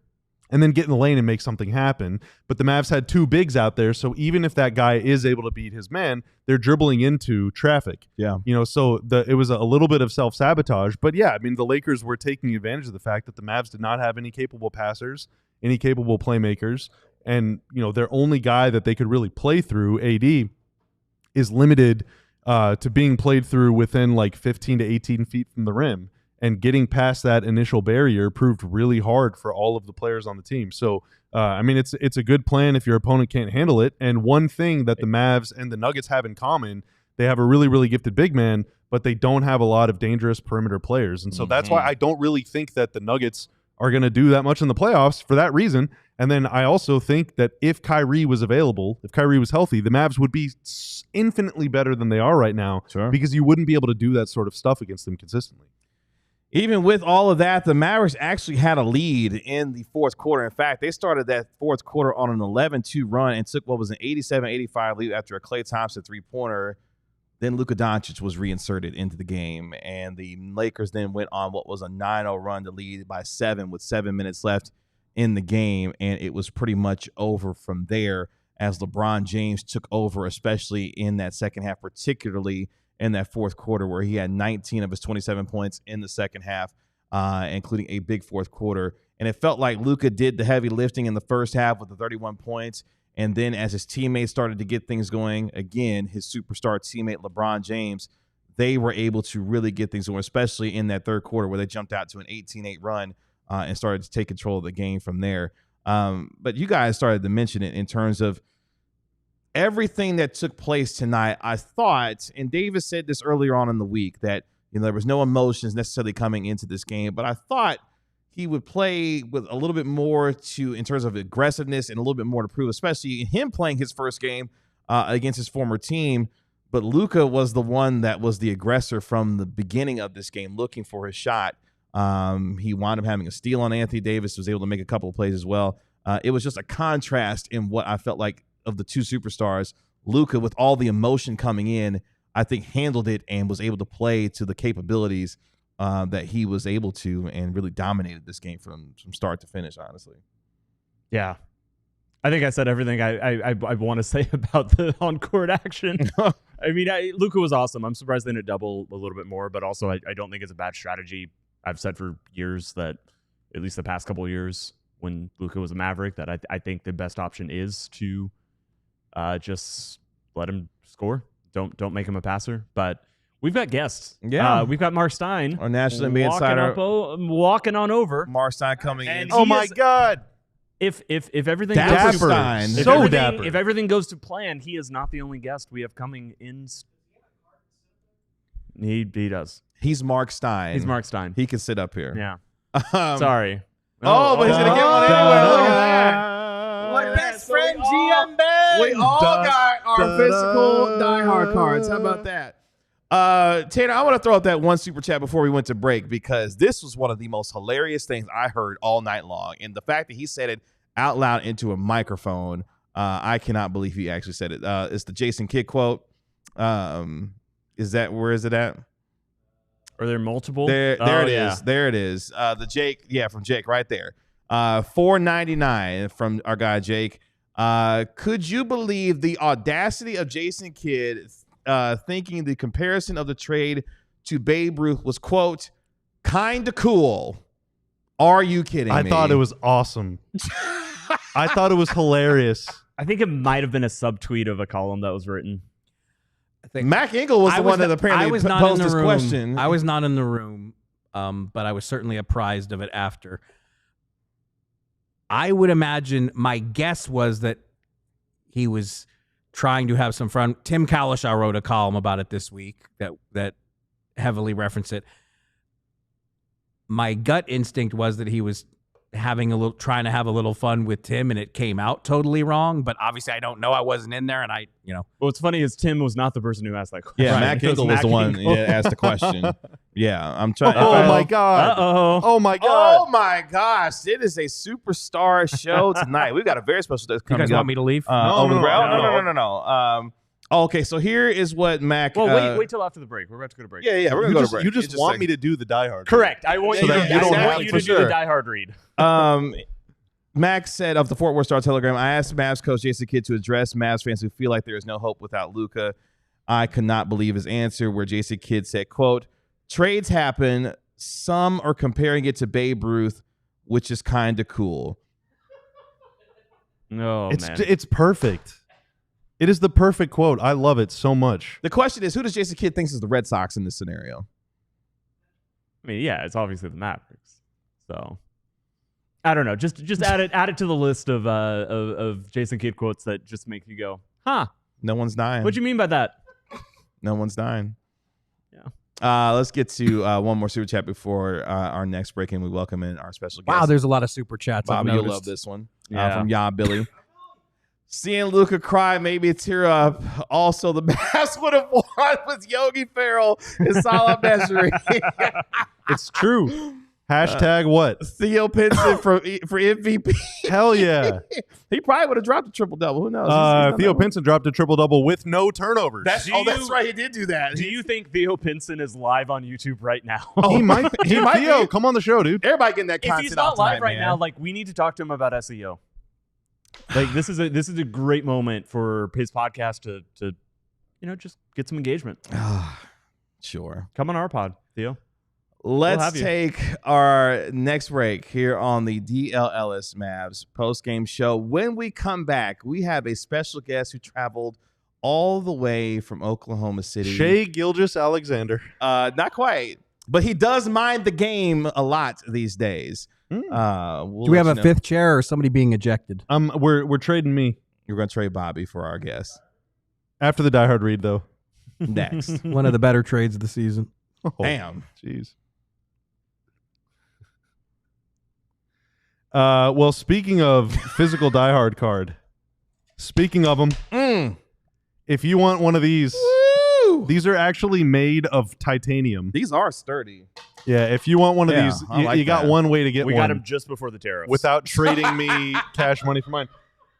and then get in the lane and make something happen. But the Mavs had 2 bigs out there, so even if that guy is able to beat his man, they're dribbling into traffic. Yeah. So it was a little bit of self-sabotage. But yeah, the Lakers were taking advantage of the fact that the Mavs did not have any capable passers, any capable playmakers, and their only guy that they could really play through, AD, is limited to being played through within like 15 to 18 feet from the rim. And getting past that initial barrier proved really hard for all of the players on the team. So, it's a good plan if your opponent can't handle it. And one thing that the Mavs and the Nuggets have in common, they have a really, really gifted big man, but they don't have a lot of dangerous perimeter players. And so that's why I don't really think that the Nuggets are going to do that much in the playoffs for that reason. And then I also think that if Kyrie was available, if Kyrie was healthy, the Mavs would be infinitely better than they are right now, because you wouldn't be able to do that sort of stuff against them consistently. Even with all of that, the Mavericks actually had a lead in the fourth quarter. In fact, they started that fourth quarter on an 11-2 run and took what was an 87-85 lead after a Klay Thompson three-pointer. Then Luka Doncic was reinserted into the game, and the Lakers then went on what was a 9-0 run to lead by 7 with 7 minutes left in the game, and it was pretty much over from there as LeBron James took over, especially in that second half, particularly in that fourth quarter where he had 19 of his 27 points in the second half, including a big fourth quarter. And it felt like Luka did the heavy lifting in the first half with the 31 points, And then as his teammates started to get things going, again, his superstar teammate LeBron James, they were able to really get things going, especially in that third quarter where they jumped out to an 18-8 run and started to take control of the game from there. But you guys started to mention it in terms of everything that took place tonight. I thought, and Davis said this earlier on in the week, that there was no emotions necessarily coming into this game, but I thought he would play with a little bit more in terms of aggressiveness and a little bit more to prove, especially him playing his first game against his former team. But Luka was the one that was the aggressor from the beginning of this game, looking for his shot. He wound up having a steal on Anthony Davis, was able to make a couple of plays as well. It was just a contrast in what I felt like of the two superstars. Luka, with all the emotion coming in, I think handled it and was able to play to the capabilities that he was able to, and really dominated this game from start to finish, honestly. Yeah. I think I said everything I want to say about the on-court action. I mean, Luka was awesome. I'm surprised they didn't double a little bit more, but also I don't think it's a bad strategy. I've said for years that, at least the past couple of years, when Luka was a Maverick, that I think the best option is to just let him score. Don't make him a passer. But we've got guests. Yeah. We've got Marc Stein. Our National NBA insider. Walking on over. Marc Stein coming in. And Oh my God. If everything Dapper goes Stein. if everything goes to plan, he is not the only guest we have coming in. He does. He's Marc Stein. He's Marc Stein. He can sit up here. Yeah. Um, Sorry. Oh, but he's going to get one anyway. Look at that. My best friend, GM Ben. We all got our physical diehard cards. How about that? Tanner, I want to throw out that one super chat before we went to break, because this was one of the most hilarious things I heard all night long. And the fact that he said it out loud into a microphone, I cannot believe he actually said it. It's the Jason Kidd quote. Where is it at? Are there multiple? There it is. There it is. The Jake, from Jake right there. $4.99 from our guy Jake. Could you believe the audacity of Jason Kidd thinking the comparison of the trade to Babe Ruth was, quote, kind of cool? Are you kidding me? I thought it was awesome. I thought it was hilarious. I think it might have been a subtweet of a column that was written. I think Mac Engel was the one that apparently posed this question. I was not in the room, but I was certainly apprised of it after. I would imagine, my guess was that he was trying to have some fun. Tim Kalishaw wrote a column about it this week that heavily referenced it. My gut instinct was that he was trying to have a little fun with Tim, and it came out totally wrong. But obviously, I don't know. I wasn't in there, and What's funny is Tim was not the person who asked that question. Yeah, Mac Engel was the one that asked the question. Yeah, I'm trying. Oh my God. Uh-oh. Oh my God. Oh my gosh! It is a superstar show tonight. We've got a very special guest you coming guys up. want me to leave? Over the break. no. No. Okay, so here is what Mac. Well, wait till after the break. We're about to go to break. Yeah, we're gonna go to break. You just want me to do the diehard. Correct. I want So you that to, you don't I have want you to to do the diehard read. Max said of the Fort Worth Star Telegram, I asked Mavs coach Jason Kidd to address Mavs fans who feel like there is no hope without Luka. I could not believe his answer, where Jason Kidd said, quote, trades happen. Some are comparing it to Babe Ruth, which is kind of cool. No, man. It's perfect. It is the perfect quote. I love it so much. The question is, who does Jason Kidd think is the Red Sox in this scenario? I mean, yeah, it's obviously the Mavericks. So I don't know. Just add it to the list of Jason Kidd quotes that just make you go, huh? No one's dying. What do you mean by that? No one's dying. Yeah. Let's get to one more super chat before our next break, and we welcome in our special guest. Wow, there's a lot of super chats. Bobby, I've you'll noticed. love this one. Yeah. From Ya Billy. Seeing Luka cry made me tear up. Also, the Mavs would have won with Yogi Ferrell and Salah Mejri. It's true. Hashtag what? Theo Pinson for MVP. Hell yeah. He probably would have dropped a triple-double. Who knows? He's done Theo that one. Pinson dropped a triple-double with no turnovers. That's right. He did do that. Do you think Theo Pinson is live on YouTube right now? He might. He might Theo, be. come on the show, dude. Everybody getting that If content he's not off live tonight, right man. now, like, we need to talk to him about SEO. Like, this is a great moment for his podcast to just get some engagement. Sure. Come on our pod, Theo. Let's have you. take our next break here on the DLLS Mavs post-game show. When we come back, we have a special guest who traveled all the way from Oklahoma City. Shai Gilgeous-Alexander. Not quite, but he does mind the game a lot these days. Do we have a fifth chair or somebody being ejected? We're trading me You're going to trade Bobby for our guest after the diehard read though. next. One of the better trades of the season. Oh, Damn. jeez. Well, speaking of physical diehard card, speaking of them, if you want one of these, these are actually made of titanium. These are sturdy. Yeah, if you want one of these, I like you got that. one way to get We one got them just before the tariffs. without trading me cash money for mine.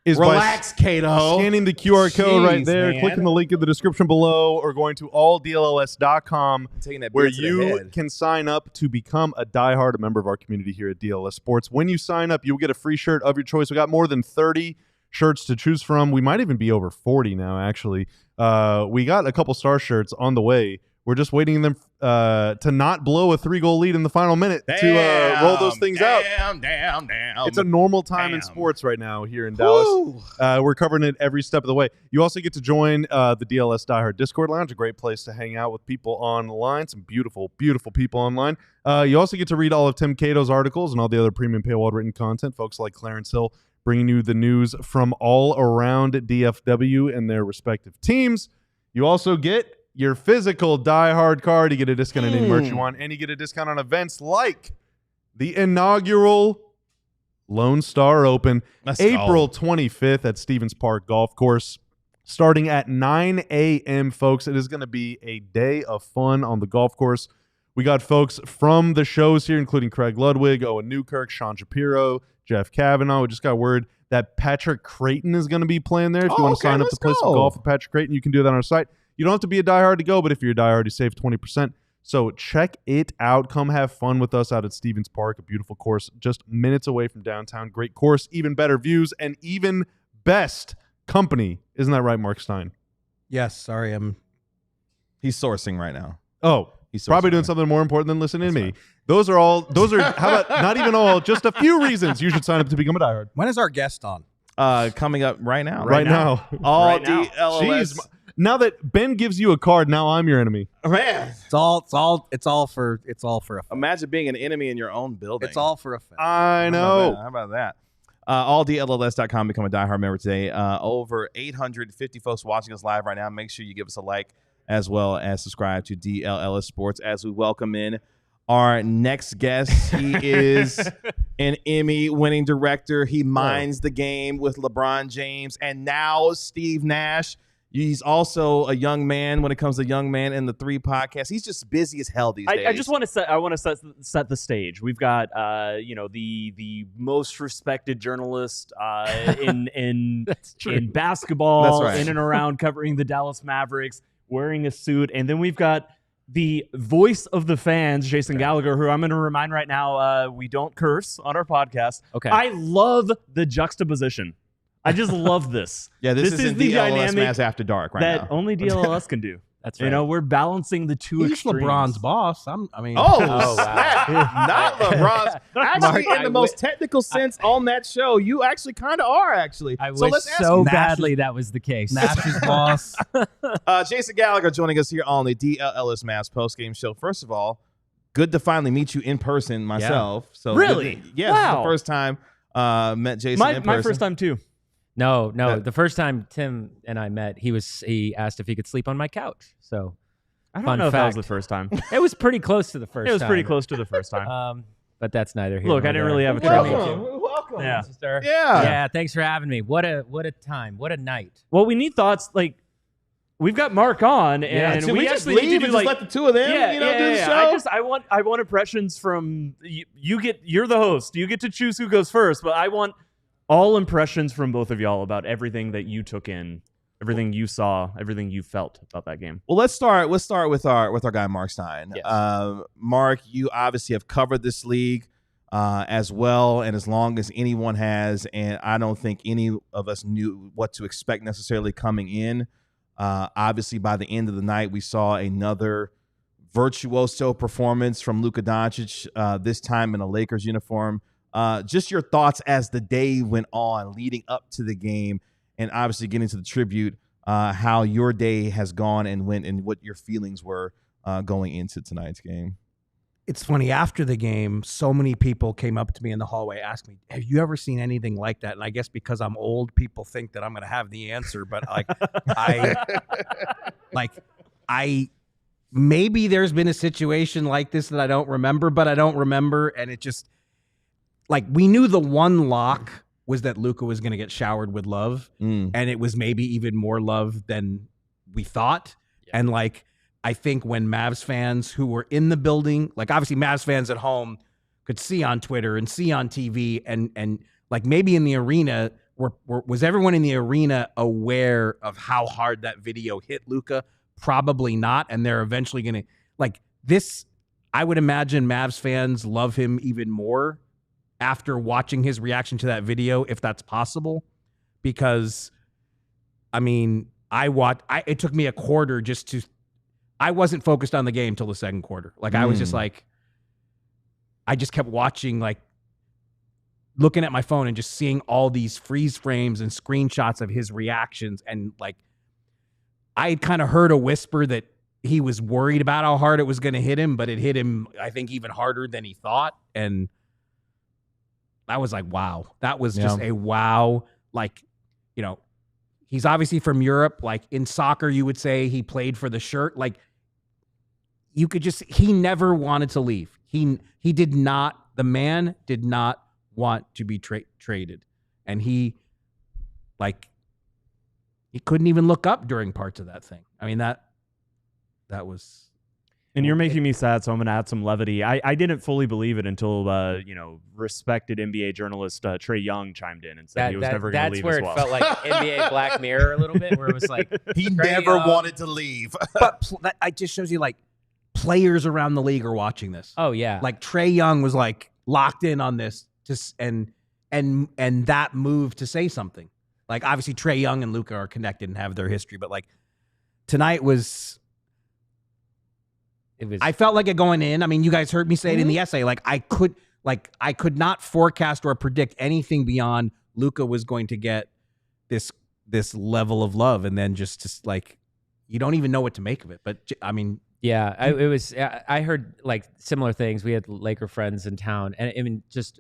Is Relax, by Cato. scanning the QR code right Jeez, there, man. clicking the link in the description below, or going to alldlls.com, Taking that where beer to the you head. can sign up to become a diehard, a member of our community here at DLLS Sports. When you sign up, you'll get a free shirt of your choice. We got more than 30 shirts to choose from. We might even be over 40 now, actually. We got a couple star shirts on the way. We're just waiting them to not blow a 3-goal lead in the final minute to roll those things out. Damn. It's a normal time in Damn. sports right now here in Dallas. We're covering it every step of the way. You also get to join the DLS Diehard Discord Lounge, a great place to hang out with people online, some beautiful, beautiful people online. You also get to read all of Tim Cato's articles and all the other premium paywall written content. Folks like Clarence Hill bringing you the news from all around DFW and their respective teams. You also get your physical diehard card. You get a discount on any merch you want, and you get a discount on events like the inaugural Lone Star Open, Let's April go. 25th at Stevens Park Golf Course, starting at 9 a.m., folks. It is going to be a day of fun on the golf course. We got folks from the shows here, including Craig Ludwig, Owen Newkirk, Sean Shapiro, Jeff Kavanaugh. We just got word that Patrick Creighton is going to be playing there. If you want to sign up to play some golf with Patrick Creighton, you can do that on our site. You don't have to be a diehard to go, but if you're a diehard, you save 20%. So check it out. Come have fun with us out at Stevens Park, a beautiful course just minutes away from downtown. Great course, even better views, and even best company. Isn't that right, Marc Stein? Yes, sorry, He's sourcing right now. Oh, He's probably sourcing doing right something more important than listening to me. Fine. Those are, how about not even all, just a few reasons you should sign up to become a diehard. when is our guest on? Coming up right now. Right now. All Right now. DLLS. Jeez. Now that Ben gives you a card, now I'm your enemy. Man, It's all for a imagine being an enemy in your own building. It's all for a fact. I know. How about that? AllDLLS.com. Become a diehard member today. Over 850 folks watching us live right now. Make sure you give us a like as well as subscribe to DLLS Sports as we welcome in our next guest. He is an Emmy-winning director. He minds the game with LeBron James and now Steve Nash. He's also a young man when it comes to Young Man in the 3 podcast. He's just busy as hell these days. I just want to set the stage. We've got the most respected journalist in basketball, That's right. in and around covering the Dallas Mavericks, wearing a suit, and then we've got the voice of the fans, Jason Gallagher, who I'm going to remind right now, we don't curse on our podcast. Okay. I love the juxtaposition. I just love this. Yeah, this is is in the DLLS dynamic Mavs After Dark right that now. only DLLS can do. That's right. You know, we're balancing the two He's extremes. LeBron's boss. Oh, wow. snap. Not LeBron's. Actually, in the most technical sense on that show, you actually kind of are, actually. I so wish let's ask so you, badly that was the case. Nash's boss. Jason Gallagher joining us here on the DLLS Mavs postgame show. First of all, good to finally meet you in person myself. So Really? good to- yeah, Wow. this is the first time met Jason in person. My first time too. No. The first time Tim and I met, he asked if he could sleep on my couch. So I don't Fun know if that was fact. the first time. it was pretty close to the first. It was pretty time. close to the first time. But that's neither here. Look, nor I didn't there. really have a Welcome. trouble. Welcome. Yeah. Sister. Yeah. Yeah. Thanks for having me. What a time. What a night. Well, we need thoughts. Like, we've got Mark on, and Should we just actually leave need to and do just like, let the two of them, do the show? I want impressions from you. You're the host. You get to choose who goes first, but I want all impressions from both of y'all about everything that you took in, everything you saw, everything you felt about that game. Well, let's start with our guy Marc Stein. Yes. Mark, you obviously have covered this league as well and as long as anyone has, and I don't think any of us knew what to expect necessarily coming in. Obviously, by the end of the night, we saw another virtuoso performance from Luka Doncic, this time in a Lakers uniform. Just your thoughts as the day went on, leading up to the game, and obviously getting to the tribute, how your day has gone and went, and what your feelings were going into tonight's game. It's funny, after the game, so many people came up to me in the hallway, asked me, have you ever seen anything like that? And I guess because I'm old, people think that I'm going to have the answer, but maybe there's been a situation like this that I don't remember, but I don't remember. And it just, like, we knew the one lock was that Luka was going to get showered with love. And it was maybe even more love than we thought. Yeah. And like, I think when Mavs fans who were in the building, like obviously Mavs fans at home could see on Twitter and see on TV, and like maybe in the arena, was everyone in the arena aware of how hard that video hit Luka? Probably not. And they're eventually going to, like this, I would imagine Mavs fans love him even more after watching his reaction to that video, if that's possible. Because, I mean, it took me a quarter just to, I wasn't focused on the game till the second quarter. Like I was just like, I just kept watching, like looking at my phone and just seeing all these freeze frames and screenshots of his reactions. And like, I had kind of heard a whisper that he was worried about how hard it was going to hit him, but it hit him, I think, even harder than he thought. And I was like, wow, that was just a wow. Like, you know, he's obviously from Europe. Like in soccer, you would say he played for the shirt. Like you could just, he never wanted to leave. He did not, the man did not want to be traded. And he couldn't even look up during parts of that thing. I mean, that was. And you're making me sad, so I'm going to add some levity. I didn't fully believe it until, respected NBA journalist Trey Young chimed in and said he was never going to leave as well. That's where it felt like NBA Black Mirror a little bit, where it was like, he never wanted to leave. But it just shows you, like, players around the league are watching this. Oh, yeah. Like, Trey Young was, like, locked in on this, and that move to say something. Like, obviously, Trey Young and Luka are connected and have their history, but, like, tonight was... I felt like it going in. I mean, you guys heard me say it in the essay. Like I could not forecast or predict anything beyond Luka was going to get this level of love, and then just like you don't even know what to make of it. But I mean, yeah, I heard like similar things. We had Laker friends in town, and I mean, just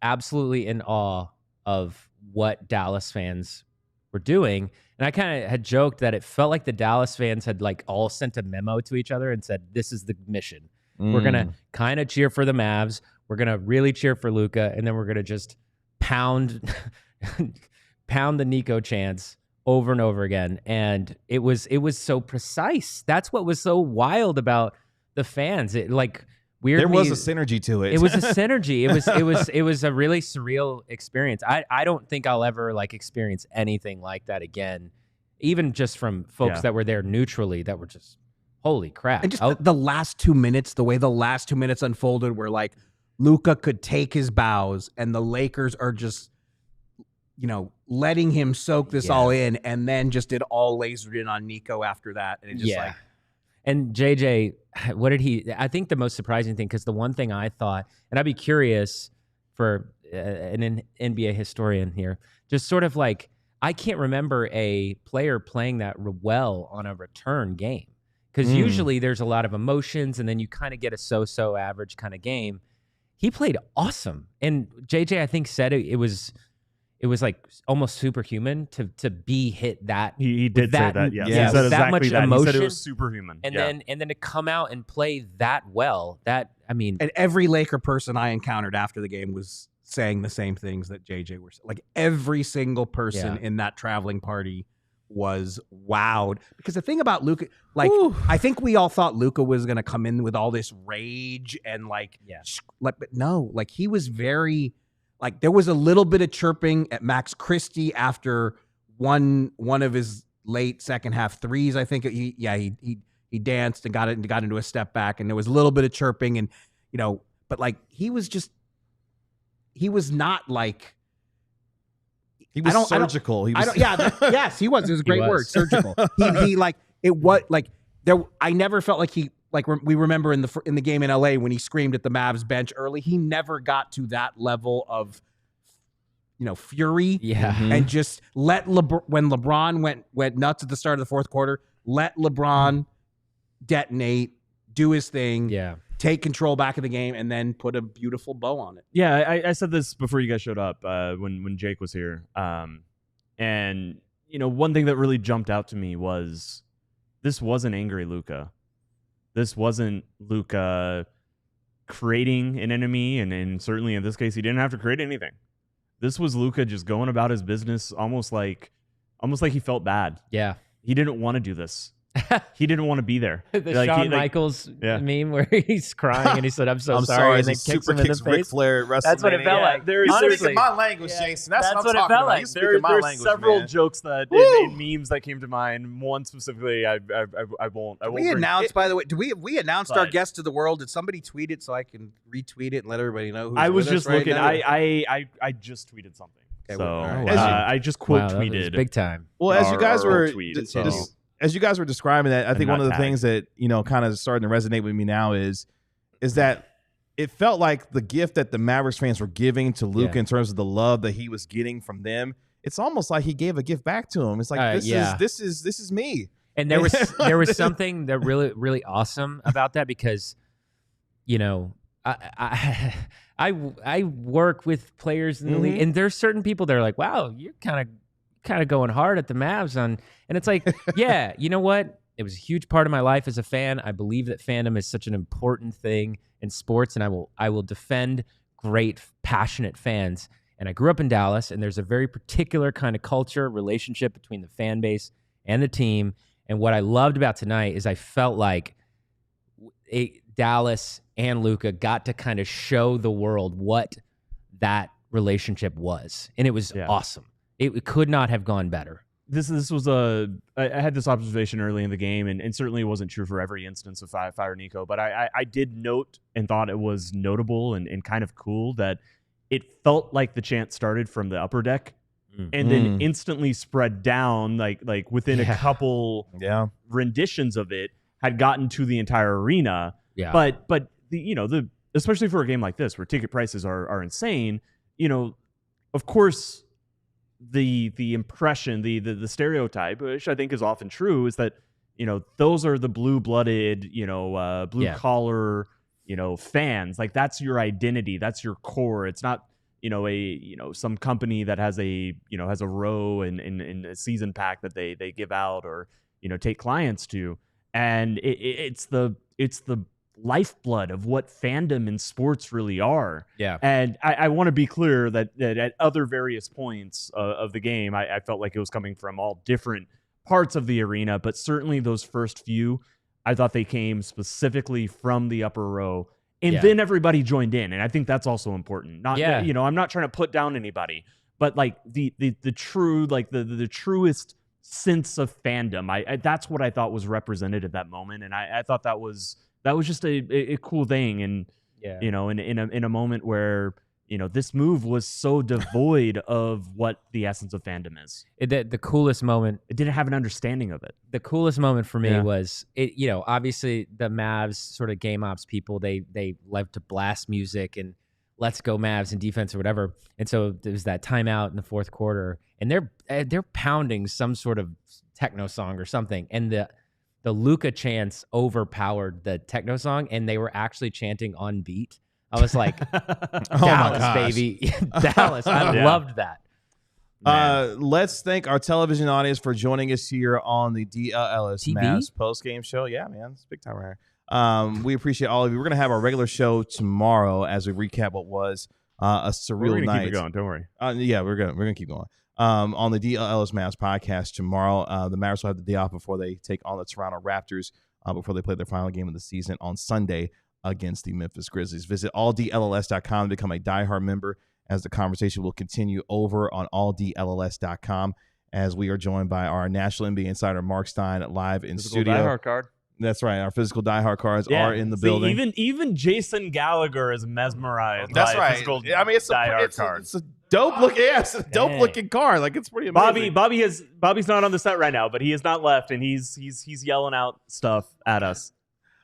absolutely in awe of what Dallas fans were doing. And I kind of had joked that it felt like the Dallas fans had like all sent a memo to each other and said, this is the mission. We're going to kind of cheer for the Mavs. We're going to really cheer for Luka. And then we're going to just pound the Nico chants over and over again. And it was so precise. That's what was so wild about the fans. It like weirdly, there was a synergy to it. It was a synergy. It was a really surreal experience. I don't think I'll ever like experience anything like that again, even just from folks that were there neutrally that were just holy crap. And just the last 2 minutes, the way the last 2 minutes unfolded, where like Luka could take his bows and the Lakers are just, letting him soak this all in, and then just it all lasered in on Nico after that. And it just like. And JJ, what did he? I think the most surprising thing, because the one thing I thought, and I'd be curious for an NBA historian here, just sort of like, I can't remember a player playing that well on a return game, because usually there's a lot of emotions and then you kind of get a so-so average kind of game. He played awesome. And JJ, I think, said it was like almost superhuman to be hit that. He did say that, yes. Yeah, he said that much that. emotion. He said it was superhuman. And then to come out and play that well, and every Laker person I encountered after the game was saying the same things that JJ were saying. Like every single person in that traveling party was wowed. Because the thing about Luka, like, I think we all thought Luka was going to come in with all this rage and but no, like he was very, like there was a little bit of chirping at Max Christie after one of his late second half threes. I think he danced and got into a step back, and there was a little bit of chirping, and but like he was not like. He was surgical. Yes, he was. It was a great word, surgical. He like it was like there. I never felt like he like we remember in the game in LA when he screamed at the Mavs bench early. He never got to that level of fury. Yeah. And just let when LeBron went nuts at the start of the fourth quarter, let LeBron detonate, do his thing. Yeah. Take control back of the game, and then put a beautiful bow on it. Yeah, I said this before you guys showed up when Jake was here. And, one thing that really jumped out to me was this wasn't angry Luka. This wasn't Luka creating an enemy, and certainly in this case, he didn't have to create anything. This was Luka just going about his business almost like he felt bad. Yeah. He didn't want to do this. He didn't want to be there. The Shawn Michaels meme where he's crying and he said, "I'm sorry," and then kicks him in the Ric face. Flair at WrestleMania. That's what it felt like. Speaking my language, Jason. That's what I'm talking about. like. You speaking my There's language, several man. jokes that in memes that came to mind. One specifically, I won't. We announced, by the way, we announced our But- guest to the world? Did somebody tweet it so I can retweet it and let everybody know who's I was with us just right looking. now? I just tweeted something. Okay, So well, all right. I just quote Wow, that was tweeted. big time. Well, as you guys our were tweet, just- so- as you guys were describing that, I think not one of the tagged. things that kind of starting to resonate with me now is that it felt like the gift that the Mavericks fans were giving to Luka in terms of the love that he was getting from them. It's almost like he gave a gift back to him. It's like this is me. And there was something that really, really awesome about that because, I work with players in the league, and there's certain people that are like, "Wow, you're kind of going hard at the Mavs on," and it's like, yeah, you know what? It was a huge part of my life as a fan. I believe that fandom is such an important thing in sports, and I will defend great, passionate fans. And I grew up in Dallas, and there's a very particular kind of culture, relationship between the fan base and the team. And what I loved about tonight is I felt like Dallas and Luka got to kind of show the world what that relationship was, and it was awesome. It could not have gone better. This was I had this observation early in the game, and certainly it wasn't true for every instance of Fire Nico, but I did note and thought it was notable and kind of cool that it felt like the chant started from the upper deck and then instantly spread down like within a couple renditions of it had gotten to the entire arena. Yeah. But the especially for a game like this where ticket prices are insane, of course the impression, the stereotype, which I think is often true, is that those are the blue-blooded, blue collar, fans. Like that's your identity, that's your core. It's not some company that has a row in a season pack that they give out or take clients to, and it's the lifeblood of what fandom and sports really are. Yeah. And I want to be clear that at other various points of the game, I felt like it was coming from all different parts of the arena, but certainly those first few, I thought they came specifically from the upper row. And then everybody joined in. And I think that's also important. I'm not trying to put down anybody, but like the true, like the truest sense of fandom. I that's what I thought was represented at that moment. And I thought that was just a cool thing. And, in a moment where, this move was so devoid of what the essence of fandom is. The coolest moment. It didn't have an understanding of it. The coolest moment for me was, obviously the Mavs sort of game ops people, they love to blast music and let's go Mavs and defense or whatever. And so there was that timeout in the fourth quarter and they're pounding some sort of techno song or something. And the Luka chants overpowered the techno song, and they were actually chanting on beat. I was like, Dallas, baby. Dallas. I loved that. Let's thank our television audience for joining us here on the DLLS Mavs postgame show. Yeah, man. It's big time right here. We appreciate all of you. We're going to have our regular show tomorrow as we recap what was a surreal we're gonna night. Keep it going. Don't worry. We're gonna keep going. On the DLLS Mavs podcast tomorrow. The Mavericks will have the day off before they take on the Toronto Raptors before they play their final game of the season on Sunday against the Memphis Grizzlies. Visit alldlls.com to become a diehard member as the conversation will continue over on alldlls.com as we are joined by our national NBA insider Marc Stein live in studio. Diehard card. That's right. Our physical diehard cards are in the building. Even Jason Gallagher is mesmerized. That's by right. Physical it's diehard card. It's a dope looking. It's a dope looking card. Like it's pretty amazing. Bobby's not on the set right now, but he has not left, and he's yelling out stuff at us.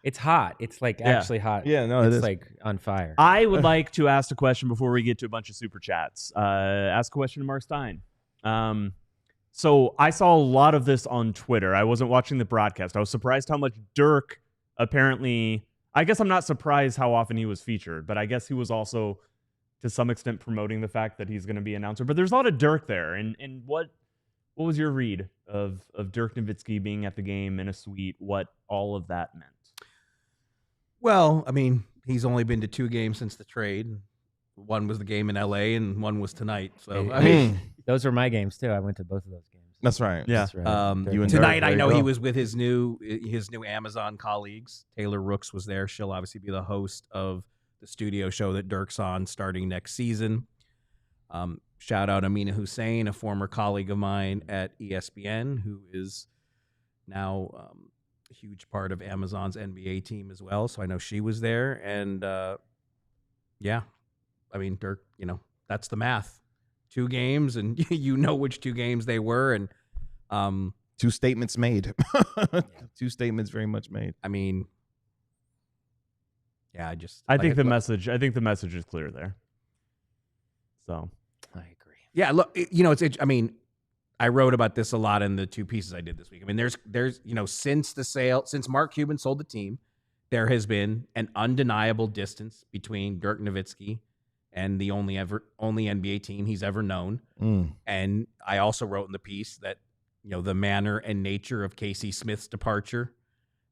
It's hot. It's like Yeah. actually hot. Yeah, no, it's like on fire. I would like to ask a question before we get to a bunch of super chats. Ask a question to Marc Stein. So I saw a lot of this on Twitter. I wasn't watching the broadcast. I was surprised how much Dirk apparently. I guess I'm not surprised how often he was featured, but I guess he was also to some extent promoting the fact that he's going to be announcer. But there's a lot of Dirk there. And what was your read of Dirk Nowitzki being at the game in a suite? What all of that meant? Well, I mean, he's only been to 2 games since the trade. One was the game in LA and one was tonight. So I mean, Those were my games too. I went to both of those games. That's right. Yeah. That's right. You and tonight Dirk, I there know you he go. was with his new Amazon colleagues. Taylor Rooks was there. She'll obviously be the host of the studio show that Dirk's on starting next season. Shout out Amina Hussein, a former colleague of mine at ESPN, who is now a huge part of Amazon's NBA team as well. So I know she was there. And yeah, I mean, Dirk, that's the math. 2 games, and you know which 2 games they were. And 2 statements made. 2 statements very much made. I mean, yeah, I think the message is clear there. So I agree. Yeah, look, I mean, I wrote about this a lot in the 2 pieces I did this week. I mean, there's since Mark Cuban sold the team, there has been an undeniable distance between Dirk Nowitzki and the only NBA team he's ever known. And I also wrote in the piece that, the manner and nature of Casey Smith's departure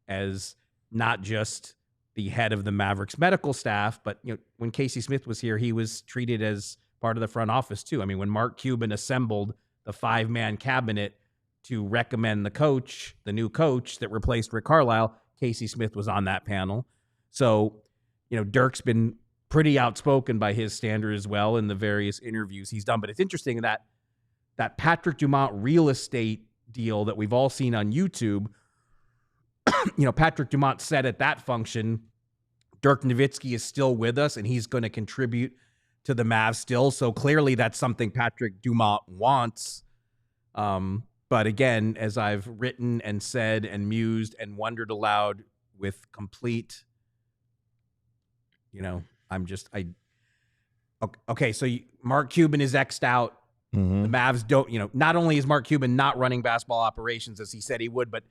as not just the head of the Mavericks medical staff, but, when Casey Smith was here, he was treated as part of the front office too. I mean, when Mark Cuban assembled the 5-man cabinet to recommend the new coach that replaced Rick Carlisle, Casey Smith was on that panel. So, Dirk's been pretty outspoken by his standard as well in the various interviews he's done. But it's interesting that Patrick Dumont real estate deal that we've all seen on YouTube, Patrick Dumont said at that function, Dirk Nowitzki is still with us and he's going to contribute to the Mavs still. So clearly that's something Patrick Dumont wants. But again, as I've written and said and mused and wondered aloud with complete, okay, so Mark Cuban is X'd out. The Mavs don't, not only is Mark Cuban not running basketball operations as he said he would, but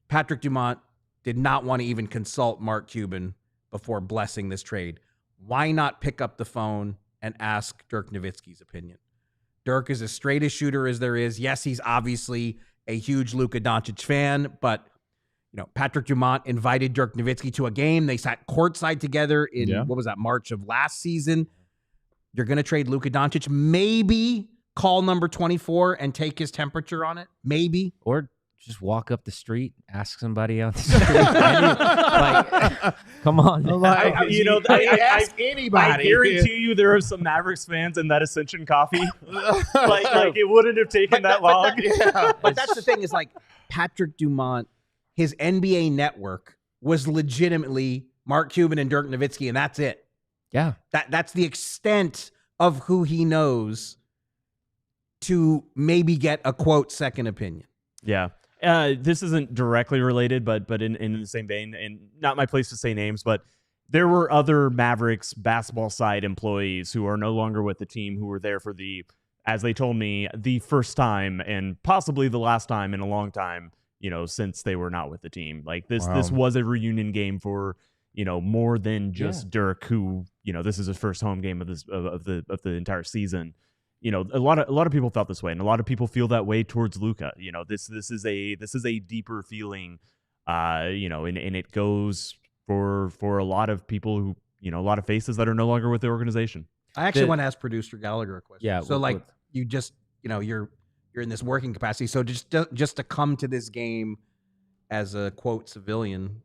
Patrick Dumont did not want to even consult Mark Cuban before blessing this trade. Why not pick up the phone and ask Dirk Nowitzki's opinion? Dirk is as straight a shooter as there is. Yes, he's obviously a huge Luka Doncic fan, but Patrick Dumont invited Dirk Nowitzki to a game. They sat courtside together in, what was that, March of last season. You're going to trade Luka Doncic, maybe call number 24 and take his temperature on it, maybe. Or just walk up the street, ask somebody on the street. Come on. Ask anybody. I guarantee you there are some Mavericks fans in that Ascension coffee. like it wouldn't have taken that long. But that's the thing is Patrick Dumont, his NBA network was legitimately Mark Cuban and Dirk Nowitzki, and that's it. Yeah. That's the extent of who he knows to maybe get a, quote, second opinion. Yeah. This isn't directly related, but in the same vein, and not my place to say names, but there were other Mavericks basketball side employees who are no longer with the team who were there for as they told me, the first time and possibly the last time in a long time, since they were not with the team. Like this was a reunion game for, more than just Dirk, who, this is his first home game of the entire season. A lot of people felt this way, and a lot of people feel that way towards Luka. This is a deeper feeling, and it goes for a lot of people who, a lot of faces that are no longer with the organization. I actually want to ask producer Gallagher a question. Yeah. So you just, you're in this working capacity. So just to come to this game as a, quote, civilian,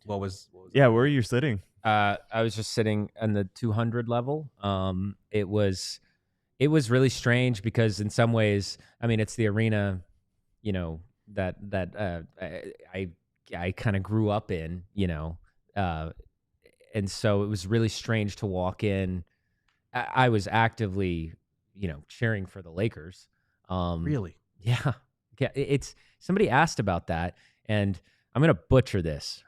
what was where are you sitting? I was just sitting on the 200 level. It was really strange because in some ways, I mean, it's the arena, that I kind of grew up in, and so it was really strange to walk in. I was actively, cheering for the Lakers. really? Yeah. It's somebody asked about that, and I'm gonna butcher this,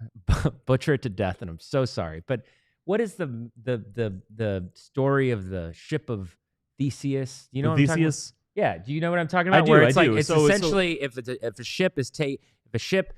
butcher it to death, and I'm so sorry. But what is the story of the ship of Theseus? You know what I'm talking about? Yeah, do you know what I'm talking about? I do. Where it's I like do. it's essentially if a ship,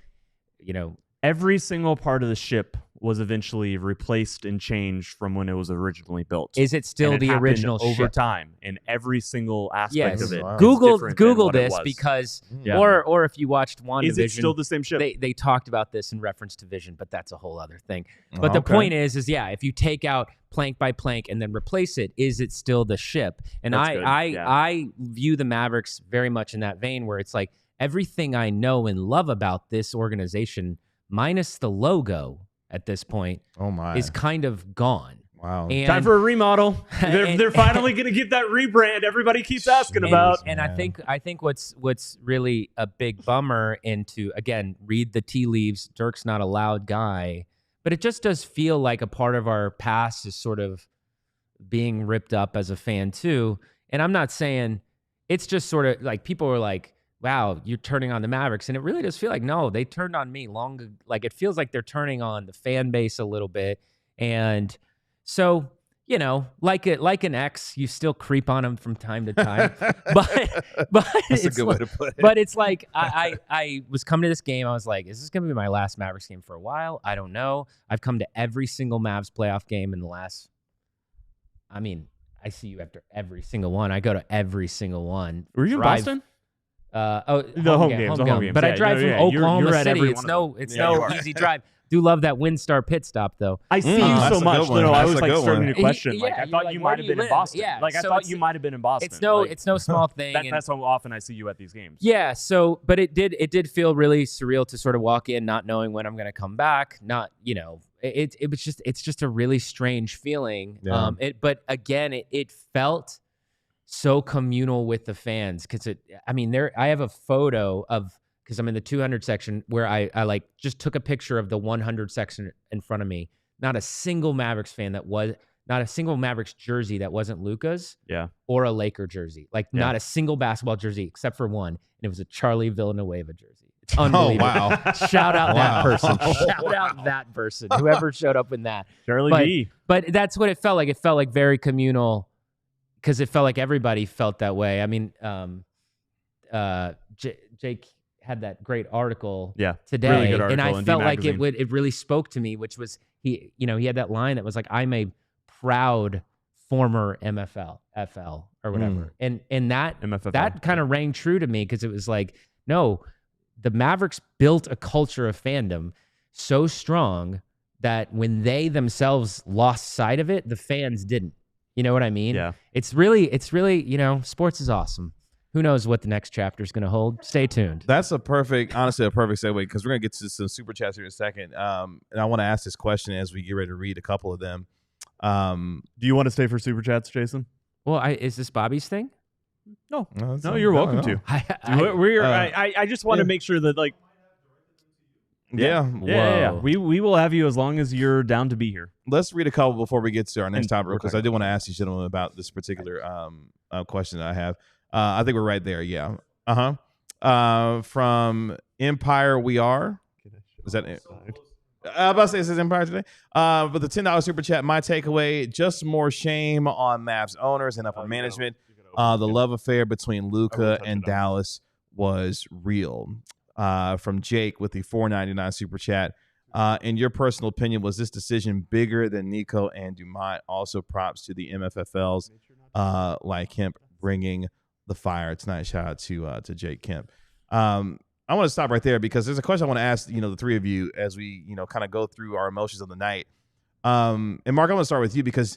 you know, every single part of the ship was eventually replaced and changed from when it was originally built. is it still And it the happened original over ship? time in every single aspect Yes. of it? Wow. is Google different than what it this was. because, Yeah. or if you watched WandaVision, Is it still the same ship? they talked about this in reference to Vision, but that's a whole other thing. But the Okay. point is yeah, if you take out plank by plank and then replace it, is it still the ship? And That's good. I view the Mavericks very much in that vein where it's like everything I know and love about this organization, minus the logo at this point, Oh my. is kind of gone. Wow. And Time for a remodel. And- They're finally going to get that rebrand everybody keeps asking about. And I think what's really a big bummer, and to again read the tea leaves, Dirk's not a loud guy, but it just does feel like a part of our past is sort of being ripped up as a fan too. And I'm not saying it's just sort of like people are like, wow, you're turning on the Mavericks. And it really does feel like, no, they turned on me like it feels like they're turning on the fan base a little bit. And so, you know, like an ex, you still creep on them from time to time. but That's a it's good way to put it. But it's like I was coming to this game. I was like, is this going to be my last Mavericks game for a while? I don't know. I've come to every single Mavs playoff game in the last. I mean, I see you after every single one. I go to every single one. Were you in Boston? The home games. But I Yeah, drive from you're Oklahoma at City. every It's one of no you are. easy drive. Do love that WinStar pit stop though. I see you that's so a much. good one. No, I That's was a like good starting one. to question. Like Yeah, I you're thought like, you where might do have you been in live? Boston. Yeah, Like I so thought it's- you might have been in Boston. It's no Like, small thing. and- that's how often I see you at these games. Yeah, so but it did feel really surreal to sort of walk in not knowing when I'm going to come back, not, you know, it's just a really strange feeling. Yeah. But again, it felt so communal with the fans cuz I have a photo of cuz I'm in the 200 section where I like just took a picture of the 100 section in front of me. Not a single Mavericks fan not a single Mavericks jersey that wasn't Luka's. Yeah. Or a Laker jersey. Like not a single basketball jersey except for one. And it was a Charlie Villanueva jersey. It's unbelievable. Oh, wow. Shout out that person. Wow. Shout out that person. Whoever showed up in that. Charlie But- B. But that's what it felt like. It felt like very communal because it felt like everybody felt that way. I mean, Jake had that great article Yeah. today, Really good and article I in felt D like Magazine. it really spoke to me, which was he had that line that was like, I'm a proud former FL or whatever. And that MFFL. that kind of rang true to me because it was like, no, the Mavericks built a culture of fandom so strong that when they themselves lost sight of it, the fans didn't. You know what I mean? Yeah. It's really, you know, sports is awesome. Who knows what the next chapter is going to hold? Stay tuned. That's honestly a perfect segue because we're going to get to some super chats here in a second. And I want to ask this question as we get ready to read a couple of them. Do you want to stay for super chats, Jason? Well, is this Bobby's thing? No, that's no, not- you're no, welcome no. to. I- I just want to make sure that like Yeah. yeah. Whoa. We will have you as long as you're down to be here. Let's read a couple before we get to our next And topic we're because I did want to ask these gentlemen about this particular question that I have. I think we're right there. Yeah. From Empire We Are. Is that it? I'm about to say it says Empire today. But the $10 super chat, my takeaway, just more shame on Mavs owners and upper management. The love affair between Luka and Dallas was real. From Jake with the $4.99 super chat. In your personal opinion, was this decision bigger than Nico and Dumont? Also, props to the MFFLs like Kemp bringing the fire tonight. Shout out to Jake Kemp. I want to stop right there because there's a question I want to ask, the three of you as we, kind of go through our emotions of the night. And Mark, I want to start with you because,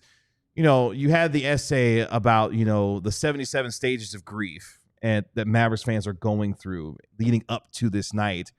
you had the essay about, the 77 stages of grief and that Mavericks fans are going through leading up to this night.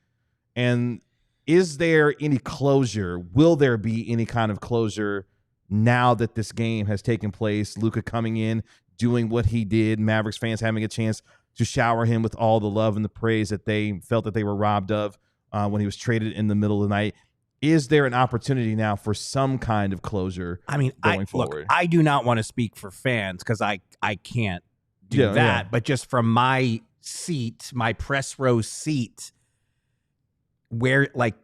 And is there any closure? Will there be any kind of closure now that this game has taken place? Luka coming in, doing what he did, Mavericks fans having a chance to shower him with all the love and the praise that they felt that they were robbed of when he was traded in the middle of the night. Is there an opportunity now for some kind of closure? I mean, going forward? Look, I do not want to speak for fans because I can't do Yeah, that. yeah. But just from my seat, my press row seat, where, like,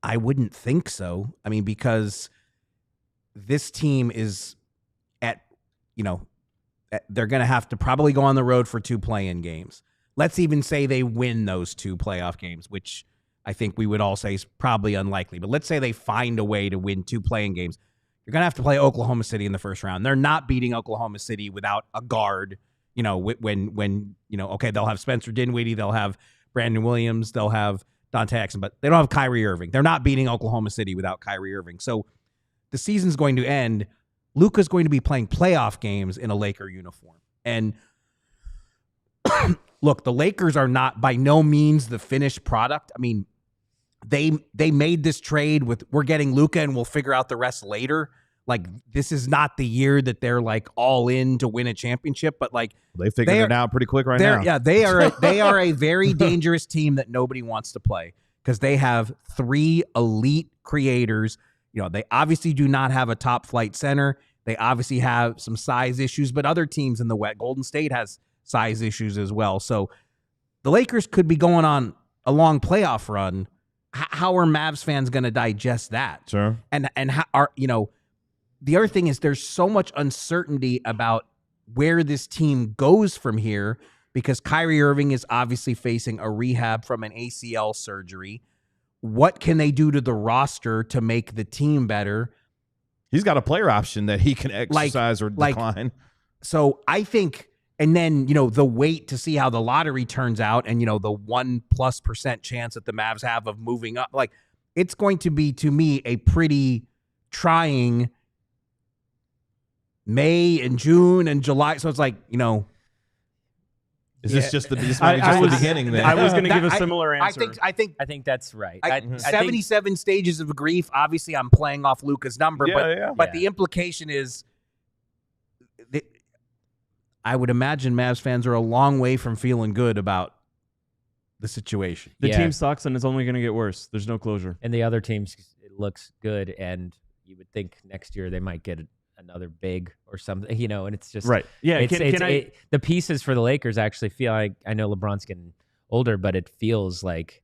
I wouldn't think so. I mean, because this team is they're going to have to probably go on the road for 2 play-in games. Let's even say they win those 2 playoff games, which I think we would all say is probably unlikely. But let's say they find a way to win 2 play-in games. You're going to have to play Oklahoma City in the first round. They're not beating Oklahoma City without a guard. When okay, they'll have Spencer Dinwiddie, they'll have Brandon Williams, they'll have Dante Exum, but they don't have Kyrie Irving. They're not beating Oklahoma City without Kyrie Irving. So the season's going to end. Luka's going to be playing playoff games in a Laker uniform. And look, the Lakers are not by no means the finished product. I mean, they made this trade with, we're getting Luka and we'll figure out the rest later. Like, this is not the year that they're like all in to win a championship, but like they figured it out pretty quick right now. Yeah, they are a very dangerous team that nobody wants to play because they have 3 elite creators. They obviously do not have a top flight center. They obviously have some size issues, but other teams in the West, Golden State has size issues as well. So the Lakers could be going on a long playoff run. How are Mavs fans going to digest that? Sure. And how are, the other thing is there's so much uncertainty about where this team goes from here because Kyrie Irving is obviously facing a rehab from an ACL surgery. What can they do to the roster to make the team better? He's got a player option that he can exercise or decline. So I think, and then, the wait to see how the lottery turns out and, the 1+% chance that the Mavs have of moving up, like, it's going to be, to me, a pretty trying May and June and July. So it's like, is this just the beginning then? I was going to give a similar answer. I think that's right. 77 stages of grief. Obviously, I'm playing off Luka's number, but the implication is I would imagine Mavs fans are a long way from feeling good about the situation. The team sucks, and it's only going to get worse. There's no closure. And the other teams, it looks good, and you would think next year they might get another big or something, and it's just right. Yeah, the pieces for the Lakers actually feel like, I know LeBron's getting older, but it feels like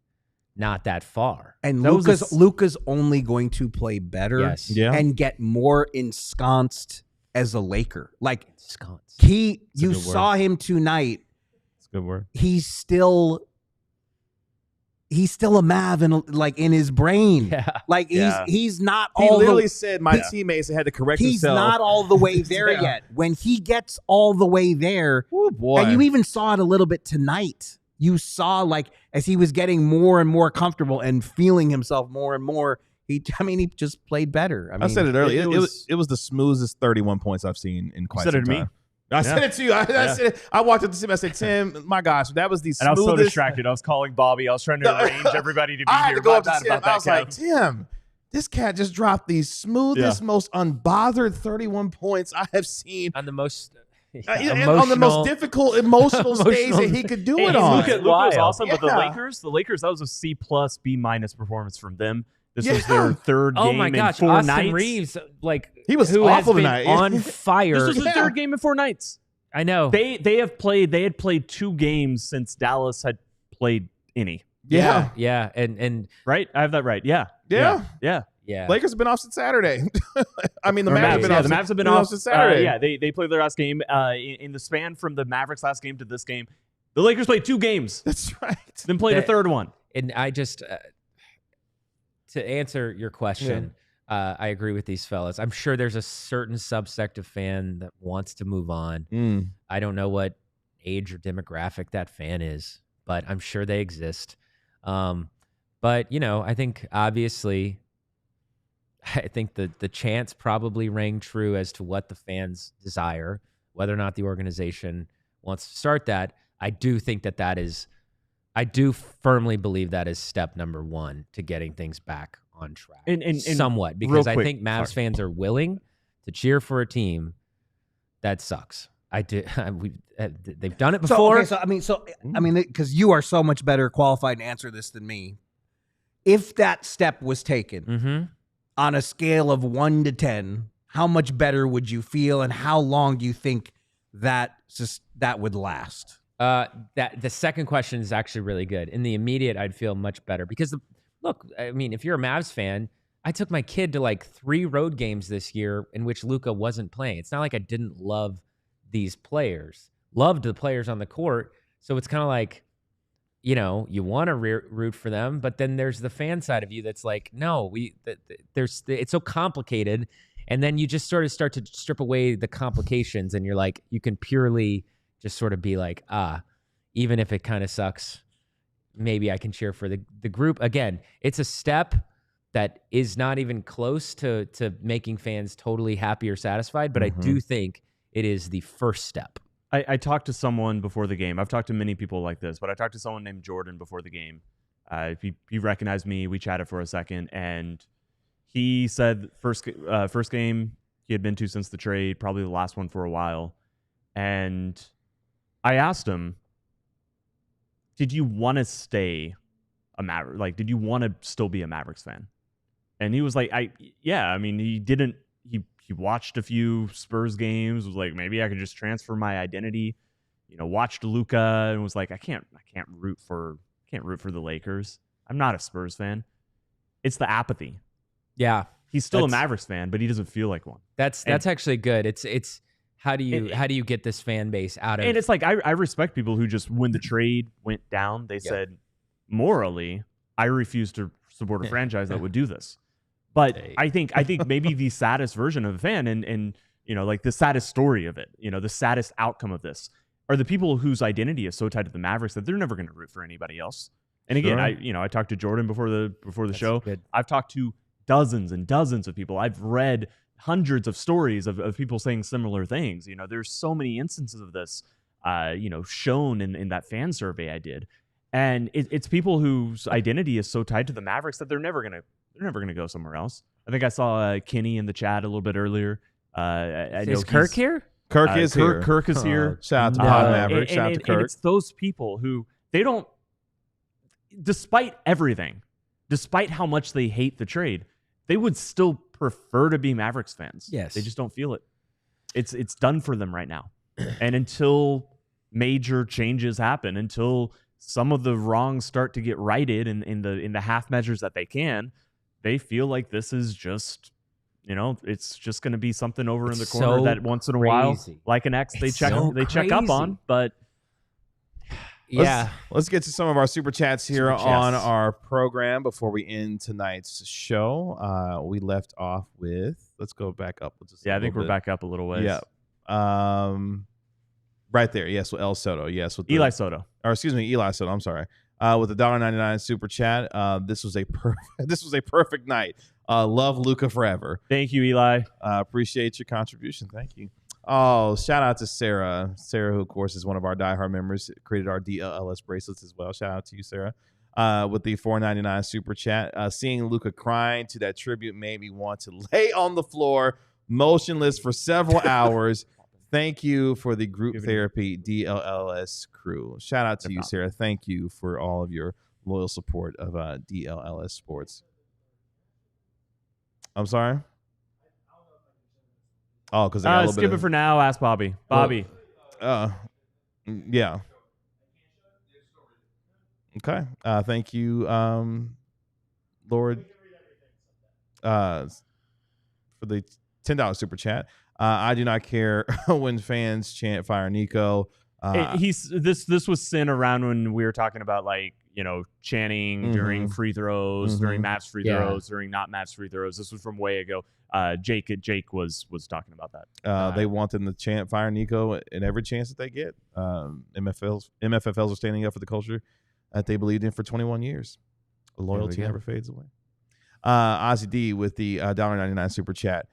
not that far. And Luka's only going to play better and get more ensconced as a Laker. Like, ensconced. You saw him tonight. That's a good word. He's still a Mav in his brain. Yeah. Like he's not he all literally said my teammates had to correct he's himself. Not all the way there yet. When he gets all the way there, oh boy. And you even saw it a little bit tonight. You saw, like, as he was getting more and more comfortable and feeling himself more and more, he just played better. I said it earlier. It was the smoothest 31 points I've seen in quite some time. You said it to me? I said it to you. I said it. I walked up to Tim. I said, Tim, my gosh, that was the smoothest. And I was so distracted. I was calling Bobby. I was trying to arrange everybody to be I had here. to go up to Tim. I was like, Tim, this cat just dropped the smoothest, most unbothered 31 points I have seen. On the most... on the most difficult emotional stage that he could do it on. Luka was awesome, but the Lakers, that was a C+, B- performance from them. This was their third game oh my gosh, in 4 Austin nights. Reeves, he was who awful has been tonight. On fire. This was the third game in 4 nights. I know. They had played 2 games since Dallas had played any. Yeah. And right? I have that right. Yeah. Lakers have been off since Saturday. I mean, the Mavs have been off since Saturday. They played their last game in the span from the Mavericks last game to this game. The Lakers played 2 games. That's right. Then played a third one. And I just to answer your question, I agree with these fellas. I'm sure there's a certain subsect of fan that wants to move on. I don't know what age or demographic that fan is, but I'm sure they exist. But I think obviously, I think the chants probably rang true as to what the fans desire, whether or not the organization wants to start that. I do think that is, I do firmly believe that is step number 1 to getting things back on track. And somewhat, because I think Mavs fans are willing to cheer for a team that sucks. They've done it before. Because you are so much better qualified to answer this than me. If that step was taken on a scale of 1 to 10, how much better would you feel, and how long do you think that would last? That the second question is actually really good. In the immediate, I'd feel much better because look, I mean, if you're a Mavs fan, I took my kid to like 3 road games this year in which Luka wasn't playing. It's not like I didn't love these players, loved the players on the court. So it's kind of like, you know, you want to root for them, but then there's the fan side of you that's like, no, it's so complicated. And then you just sort of start to strip away the complications and you're like, you can purely just sort of be like, even if it kind of sucks, maybe I can cheer for the group. Again, it's a step that is not even close to making fans totally happy or satisfied, but I do think it is the first step. I talked to someone before the game. I've talked to many people like this, but I talked to someone named Jordan before the game. He recognized me. We chatted for a second, and he said first game he had been to since the trade, probably the last one for a while. And I asked him, did you want to stay a Maverick? Like, did you want to still be a Mavericks fan? And he was like, yeah. I mean, he didn't. He watched a few Spurs games. Was like, maybe I could just transfer my identity. You know, watched Luka and was like, I can't root for the Lakers. I'm not a Spurs fan. It's the apathy. Yeah, he's still a Mavericks fan, but he doesn't feel like one. That's actually good. It's how do you get this fan base out of? And it's like I respect people who just when the trade went down, they said morally, I refuse to support a franchise that would do this. But I think maybe the saddest version of a fan and you know, like the saddest story of it, you know, the saddest outcome of this are the people whose identity is so tied to the Mavericks that they're never going to root for anybody else. And again, I talked to Jordan before the show. Good. I've talked to dozens and dozens of people. I've read hundreds of stories of people saying similar things. You know, there's so many instances of this, you know, shown in that fan survey I did. And it's people whose identity is so tied to the Mavericks that they're never gonna go somewhere else. I think I saw Kenny in the chat a little bit earlier. Is Kirk here? Kirk is here. Kirk is here. Shout out to Pod Maverick. Shout out to Kirk. And it's those people who they don't, despite everything, despite how much they hate the trade, they would still prefer to be Mavericks fans. Yes. They just don't feel it. It's done for them right now. And until major changes happen, until some of the wrongs start to get righted in the half measures that they can, they feel like this is just, you know, it's just going to be something over in the corner that once in a while, like an ex, they check up on. But let's get to some of our super chats here on our program before we end tonight's show. We left off with, let's go back up. I think we're back up a little ways. Yeah. Right there. Yes. With El Soto. Yes. With Eli Soto. Or excuse me, Eli Soto. I'm sorry. With the $1.99 super chat. This was a perfect night. Love Luka forever. Thank you, Eli. Appreciate your contribution. Thank you. Oh, shout out to Sarah. Sarah, who of course is one of our diehard members, created our DLLS bracelets as well. Shout out to you, Sarah. With the $4.99 super chat. Seeing Luka crying to that tribute made me want to lay on the floor, motionless for several hours. Thank you for the group therapy DLLS crew. Shout out to you, Sarah. Thank you for all of your loyal support of DLLS Sports. I'm sorry? Oh, because I skip it for now. Ask Bobby. Bobby. Yeah. Okay. Thank you, Lord, for the $10 super chat. I do not care when fans chant "Fire Nico." This was sent around when we were talking about, like, you know, chanting during free throws, during Mavs free throws, during not Mavs free throws. This was from way ago. Jake was talking about that. They want them to chant "Fire Nico" in every chance that they get. MFFLs are standing up for the culture that they believed in for 21 years. Loyalty never fades away. Ozzy D with the $1.99 super chat.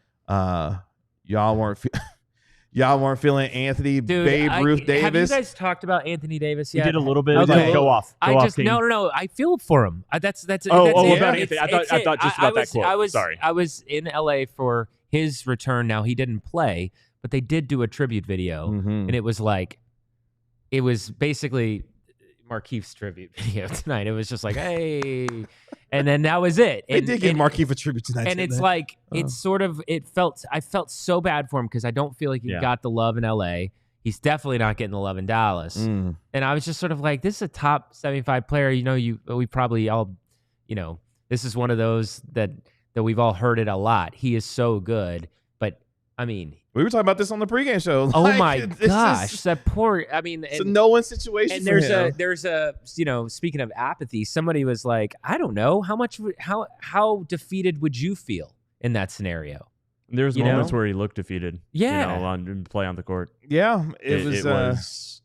Y'all weren't feeling Anthony Babe Ruth Davis. Have you guys talked about Anthony Davis yet? We did a little bit. Okay. Go off. No. I feel for him. That's about it. Anthony. I thought just about that quote. Sorry. I was in LA for his return. Now he didn't play, but they did do a tribute video, and it was basically Markeith's tribute video tonight. It was just like, hey, and then that was it. They did give Markeith a tribute tonight, and it's like I felt so bad for him because I don't feel like he got the love in LA. He's definitely not getting the love in Dallas. And I was just sort of like, this is a top 75 player. We probably all, this is one of those that we've all heard it a lot. He is so good. But, I mean, we were talking about this on the pregame show. Oh my gosh, that poor. I mean, it's a no-win situation. And there's a speaking of apathy, somebody was like, I don't know how defeated would you feel in that scenario? There's moments where he looked defeated. Yeah, on play on the court. Yeah, It sucks.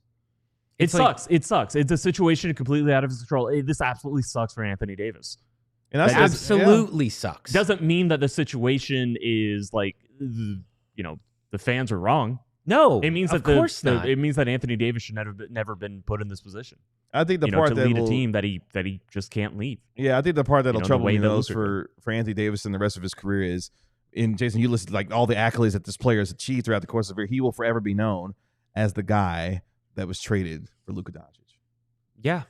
It sucks. It's a situation completely out of his control. This absolutely sucks for Anthony Davis. And that's absolutely sucks. Doesn't mean that the situation is like, the fans are wrong. No, it means of that course not. It means that Anthony Davis should never been put in this position. I think the part to that lead a team that he just can't lead. Yeah, I think the part that'll trouble me most for Anthony Davis and the rest of his career is, in Jason, you listed like all the accolades that this player has achieved throughout the course of his career. He will forever be known as the guy that was traded for Luka Doncic. Yeah.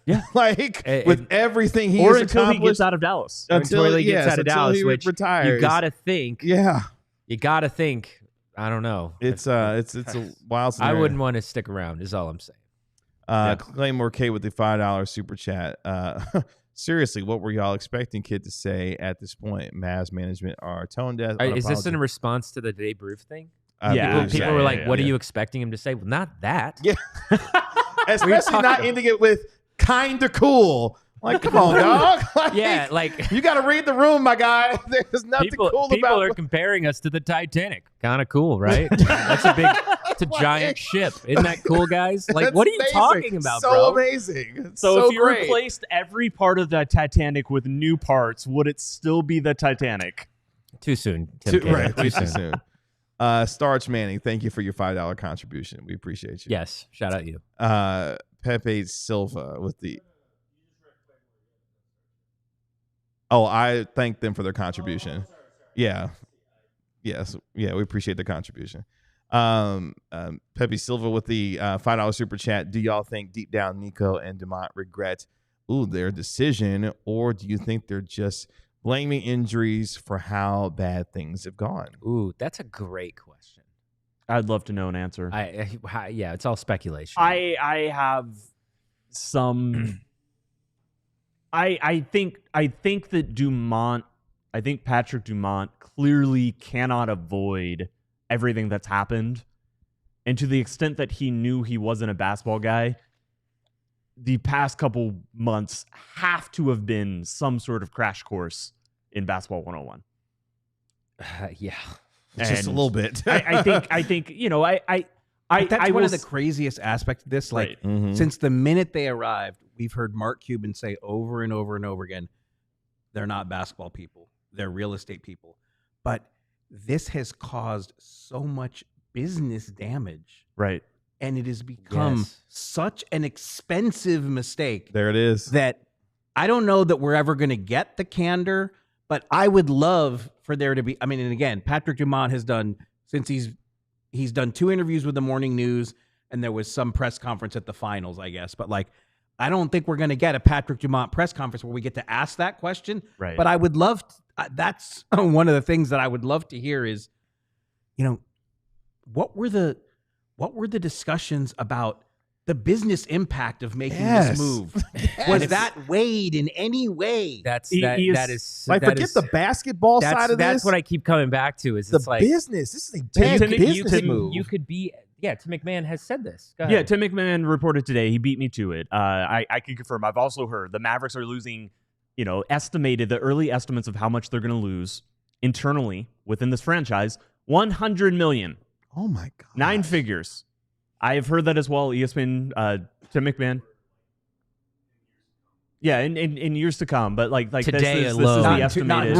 With everything he or has until he accomplished, gets out of Dallas. Until he gets out of Dallas, which retires. You gotta think. Yeah, you gotta think. I don't know. It's a wild scenario. I wouldn't want to stick around. Is all I'm saying. Claymore K with the $5 super chat. Seriously, what were y'all expecting Kid to say at this point? Mavs management are tone deaf. Is this in response to the Babe Ruth thing? People were like, "What are you expecting him to say?" Well, not that. Yeah, especially not ending it with "kinda cool." Like, come on, dog. You got to read the room, my guy. There's nothing cool about it. People are comparing us to the Titanic. Kind of cool, right? It's a giant ship. Isn't that cool, guys? Like, That's what are you amazing. talking about, so bro? Amazing. It's So if you great. replaced every part of the Titanic with new parts, would it still be the Titanic? Too soon. Too soon. Starch Manning, thank you for your $5 contribution. We appreciate you. Yes, shout out you. Pepe Silva with the. Oh, I thank them for their contribution. Yeah. Yes. Yeah, we appreciate the contribution. Pepe Silva with the $5 super chat. Do y'all think deep down Nico and Dumont regret their decision, or do you think they're just blaming injuries for how bad things have gone? Ooh, that's a great question. I'd love to know an answer. Yeah, it's all speculation. I have some. I think that Dumont, I think Patrick Dumont clearly cannot avoid everything that's happened. And to the extent that he knew he wasn't a basketball guy, the past couple months have to have been some sort of crash course in basketball 101. Yeah. Just a little bit. I think that's one of the craziest aspects of this. Like, since the minute they arrived, we've heard Mark Cuban say over and over and over again, they're not basketball people. They're real estate people. But this has caused so much business damage. Right. And it has become such an expensive mistake. There it is. That I don't know that we're ever going to get the candor, but I would love for there to be, and again, Patrick Dumont has done, since he's done 2 interviews with the Morning News, and there was some press conference at the finals, I guess. But I don't think we're going to get a Patrick Dumont press conference where we get to ask that question. Right. But I would love, that's one of the things that I would love to hear is, what were the discussions about the business impact of making this move? Was that weighed in any way? That is forget the basketball side of this. That's what I keep coming back to. Is it's like business? This is a big business move. You could be. Yeah, Tim McMahon has said this. Yeah, Tim McMahon reported today. He beat me to it. I can confirm. I've also heard the Mavericks are losing, estimated the early estimates of how much they're going to lose internally within this franchise, $100 million. Oh my God. 9 figures. I have heard that as well. ESPN, Tim McMahon. Yeah, in years to come, but like today this alone, is the estimated.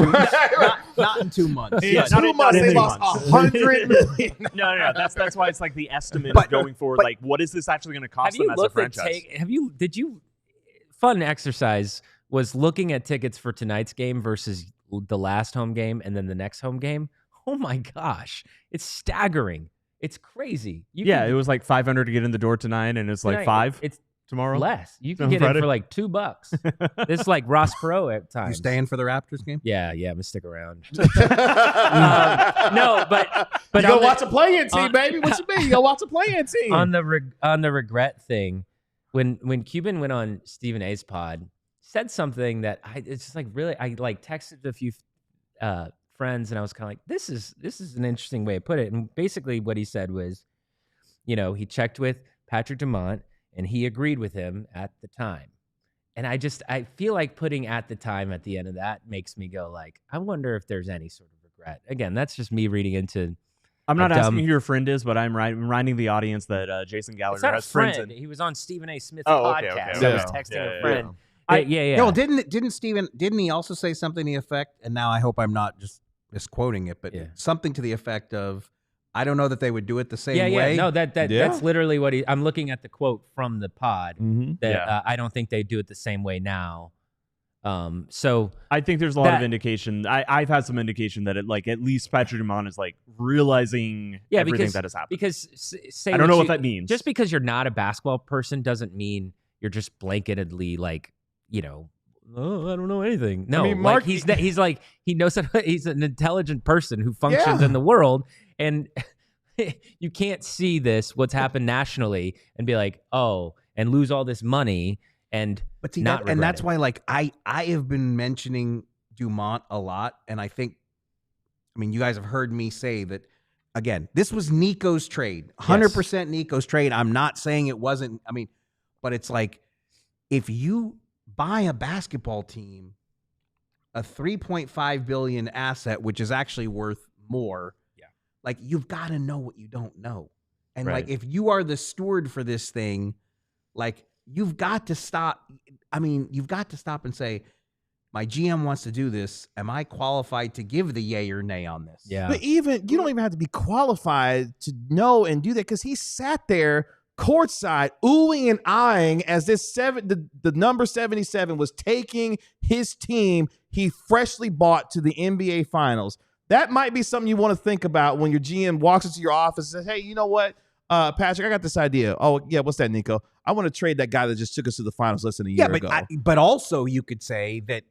Not in 2 months. Yeah, in 2 months, they lost $100 million. No. That's why it's like the estimate going forward. but- Like, what is this actually going to cost them as a franchise? Fun exercise was looking at tickets for tonight's game versus the last home game and then the next home game. Oh my gosh, it's staggering. It's crazy. It was like $500 to get in the door tonight, and it's like $5. It's tomorrow? Less. You can On get Friday? it for like $2. This is like Ross Perot at times. You staying for the Raptors game? Yeah, I'm gonna stick around. No, but you go on the- watch a play-in team, baby. What you mean? You go watch a play-in team. on the regret thing, when Cuban went on Stephen A's pod, said something that it's just like really I like texted a few friends and I was kind of like, this is an interesting way to put it. And basically what he said was, he checked with Patrick Dumont and he agreed with him at the time. And I feel like putting at the time at the end of that makes me go like, I wonder if there's any sort of regret. Again, that's just me reading into. I'm not a asking dumb- who your friend is, but I'm reminding the audience that Jason It's Gallagher not a has friends. friend. He was on Stephen A. Smith's Oh, okay, podcast. okay. I was Yeah. texting a Yeah, friend. yeah. Yeah. No, didn't Steven, didn't he also say something to the effect, and now I hope I'm not just misquoting it, but Yeah. something to the effect of, I don't know that they would do it the same Yeah. way. No, that's literally what I'm looking at the quote from the pod Mhm. that Yeah. I don't think they do it the same way now. So I think there's a lot of That- indication. I've had some indication that at least Patrick Dumont is like realizing everything that has happened. because say I don't know what you- that means. Just because you're not a basketball person doesn't mean you're just blanketedly like, oh, I don't know anything. No, mean, Mark- he's like he knows he's an intelligent person who functions Yeah. in the world, and you can't see what's happened nationally and be like, oh, and lose all this money and But see, not and that's regret why, like, I have been mentioning Dumont a lot, and I think, you guys have heard me say that. Again, this was Nico's trade, 100% Nico's trade. I'm not saying it wasn't. But it's like, if you buy a basketball team, a $3.5 billion asset, which is actually worth more. Yeah. Like, you've got to know what you don't know, and Right. like, if you are the steward for this thing, like, you've got to stop. You've got to stop and say, my GM wants to do this. Am I qualified to give the yay or nay on this? Yeah. But you don't even have to be qualified to know and do that, because he sat there courtside oohing and eyeing as the number 77 was taking his team he freshly bought to the NBA Finals. That might be something you want to think about when your GM walks into your office and says, hey, you know what, Patrick, I got this idea. Oh, yeah, what's that, Nico? I want to trade that guy that just took us to the finals less than a year ago. But also you could say that,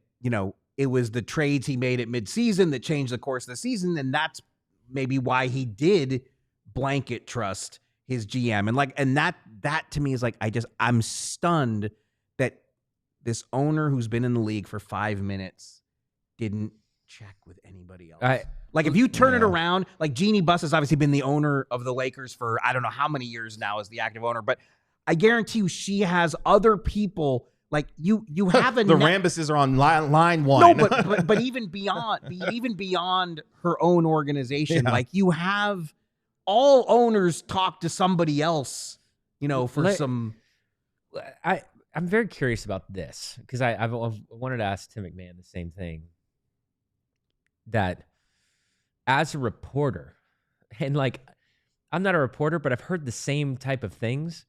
it was the trades he made at midseason that changed the course of the season, and that's maybe why he did blanket trust his GM. And that to me is like, I'm stunned that this owner who's been in the league for 5 minutes didn't check with anybody else. Like, if you turn it around, like, Jeannie Buss has obviously been the owner of the Lakers for I don't know how many years now as the active owner, but I guarantee you she has other people. Like, you have a the Rambuses are on line one. No, but even beyond her own organization, Yeah. like, you have all owners talk to somebody else, for some. I'm very curious about this because I've wanted to ask Tim McMahon the same thing. That as a reporter, and like, I'm not a reporter, but I've heard the same type of things.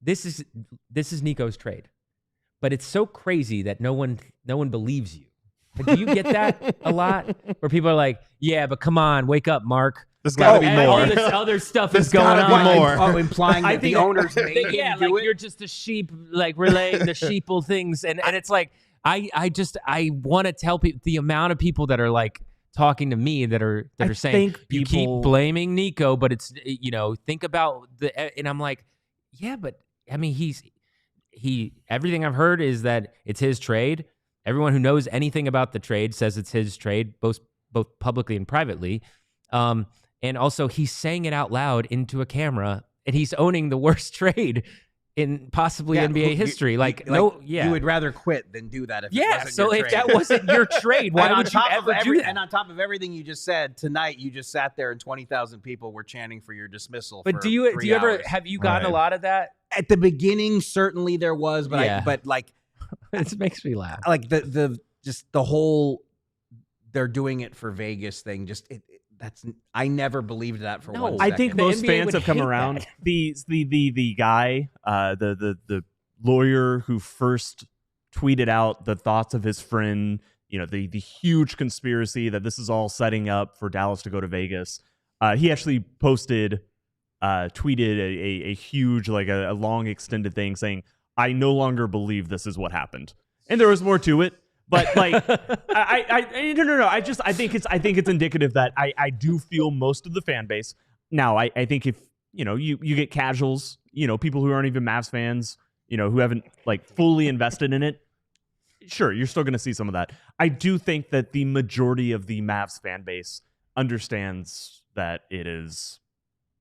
This is Nico's trade, but it's so crazy that no one believes you. Like, do you get that a lot? Where people are like, "Yeah, but come on, wake up, Mark. There's got to be more. All this other stuff There's is going gotta on." be more. Oh, implying that the owners made him Yeah, do like, it. you're just a sheep, like relaying the sheeple things, and it's like I want to tell people the amount of people that are like talking to me that are saying think you keep people- blaming Nico, but it's think about and I'm like, yeah, but he everything I've heard is that it's his trade. Everyone who knows anything about the trade says it's his trade, both publicly and privately. And also he's saying it out loud into a camera, and he's owning the worst trade in possibly NBA history. You would rather quit than do that. If it wasn't so your if trade. that wasn't your trade, why would you ever do that? And on top of everything you just said tonight, you just sat there and 20,000 people were chanting for your dismissal. But for do you 3 ever hours. have you gotten a Right. lot of that? At the beginning, certainly there was, but Yeah. but like It makes me laugh. like the whole they're doing it for Vegas thing. I never believed that for No. one I second. think The most NBA fans would have come hate around. that. The guy, the lawyer who first tweeted out the thoughts of his friend, the huge conspiracy that this is all setting up for Dallas to go to Vegas. He actually posted tweeted a huge, like a long extended thing saying, "I no longer believe this is what happened," and there was more to it. But like, no. I think it's indicative that I do feel most of the fan base. Now, I think if you get casuals, people who aren't even Mavs fans, who haven't like fully invested in it, sure, you're still going to see some of that. I do think that the majority of the Mavs fan base understands that it is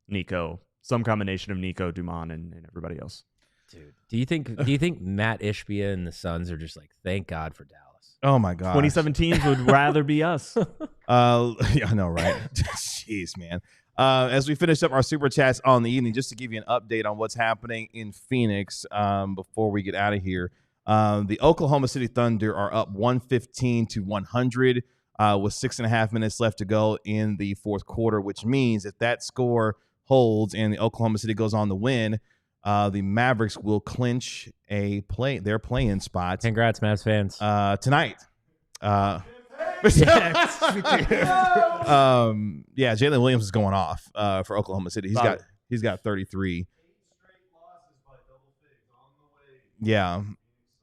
Nico, some combination of Nico, Dumont, and everybody else. Dude, do you think Matt Ishbia and the Suns are just like, thank God for Dallas? Oh my God. 2017s would rather be us. Yeah, I know, right? Jeez, man. As we finish up our super chats on the evening, just to give you an update on what's happening in Phoenix before we get out of here. The Oklahoma City Thunder are up 115-100 with 6.5 minutes left to go in the fourth quarter, which means if that score holds and the Oklahoma City goes on to win, the Mavericks will clinch their play-in spot. Congrats, Mavs fans. Tonight. Yeah, Jalen Williams is going off for Oklahoma City. He's got 33. Yeah.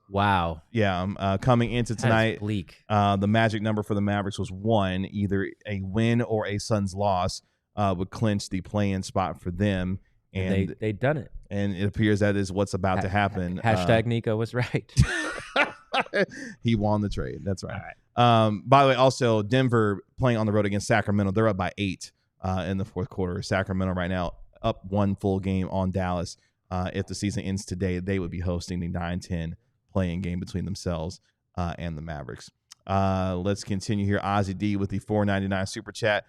Wow. Yeah. Coming into tonight, bleak. The magic number for the Mavericks was 1. Either a win or a Suns loss would clinch the play-in spot for them. And they done it. And it appears that is what's about to happen. Hashtag Nico was right. He won the trade. That's right. By the way, also Denver playing on the road against Sacramento. They're up by 8 in the fourth quarter. Sacramento right now up 1 full game on Dallas. If the season ends today, they would be hosting the 9-10 playing game between themselves and the Mavericks. Let's continue here. Ozzy D with the $4.99 super chat.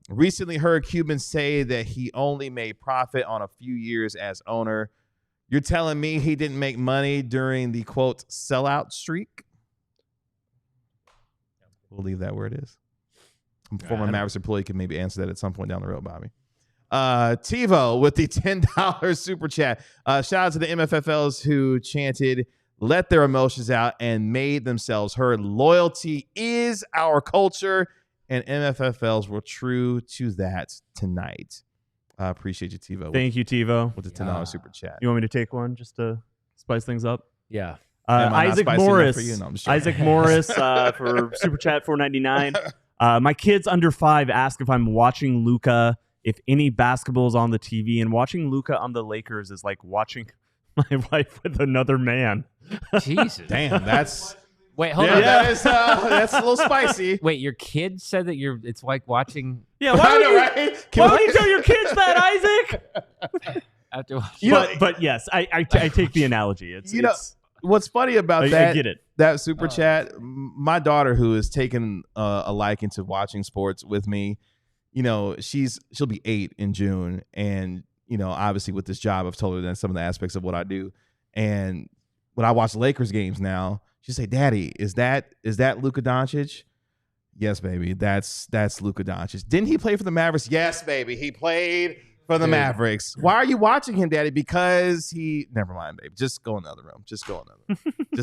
Recently heard Cuban say that he only made profit on a few years as owner. You're telling me he didn't make money during the quote sellout streak? We'll leave that where it is. A former Mavericks employee can maybe answer that at some point down the road, Bobby. TiVo with the $10 super chat. Shout out to the MFFLs who chanted, let their emotions out and made themselves heard. Loyalty is our culture. And MFFLs were true to that tonight. Appreciate you, TiVo. Thank you, TiVo. With the $10 super chat. You want me to take one just to spice things up? Yeah. Isaac Morris. No, Isaac Morris for super chat $4.99. My kids under 5 ask if I'm watching Luka, if any basketball is on the TV, and watching Luka on the Lakers is like watching my wife with another man. Jesus. Damn, that's... Wait, hold on. That's a little spicy. Wait, your kid said that it's like watching. Yeah, why would you tell your kids that, Isaac? After watching. But yes, I take the analogy. It's what's funny about I that? get it. That super chat. My daughter, who has taken a liking to watching sports with me, she'll be 8 in June, and obviously with this job, I've told her that some of the aspects of what I do, and when I watch Lakers games now. She say, "Daddy, is that Luka Doncic?" Yes, baby. That's Luka Doncic. Didn't he play for the Mavericks? Yes, baby. He played for the Mavericks. Why are you watching him, Daddy? Because never mind, baby. Just go in the other room. Just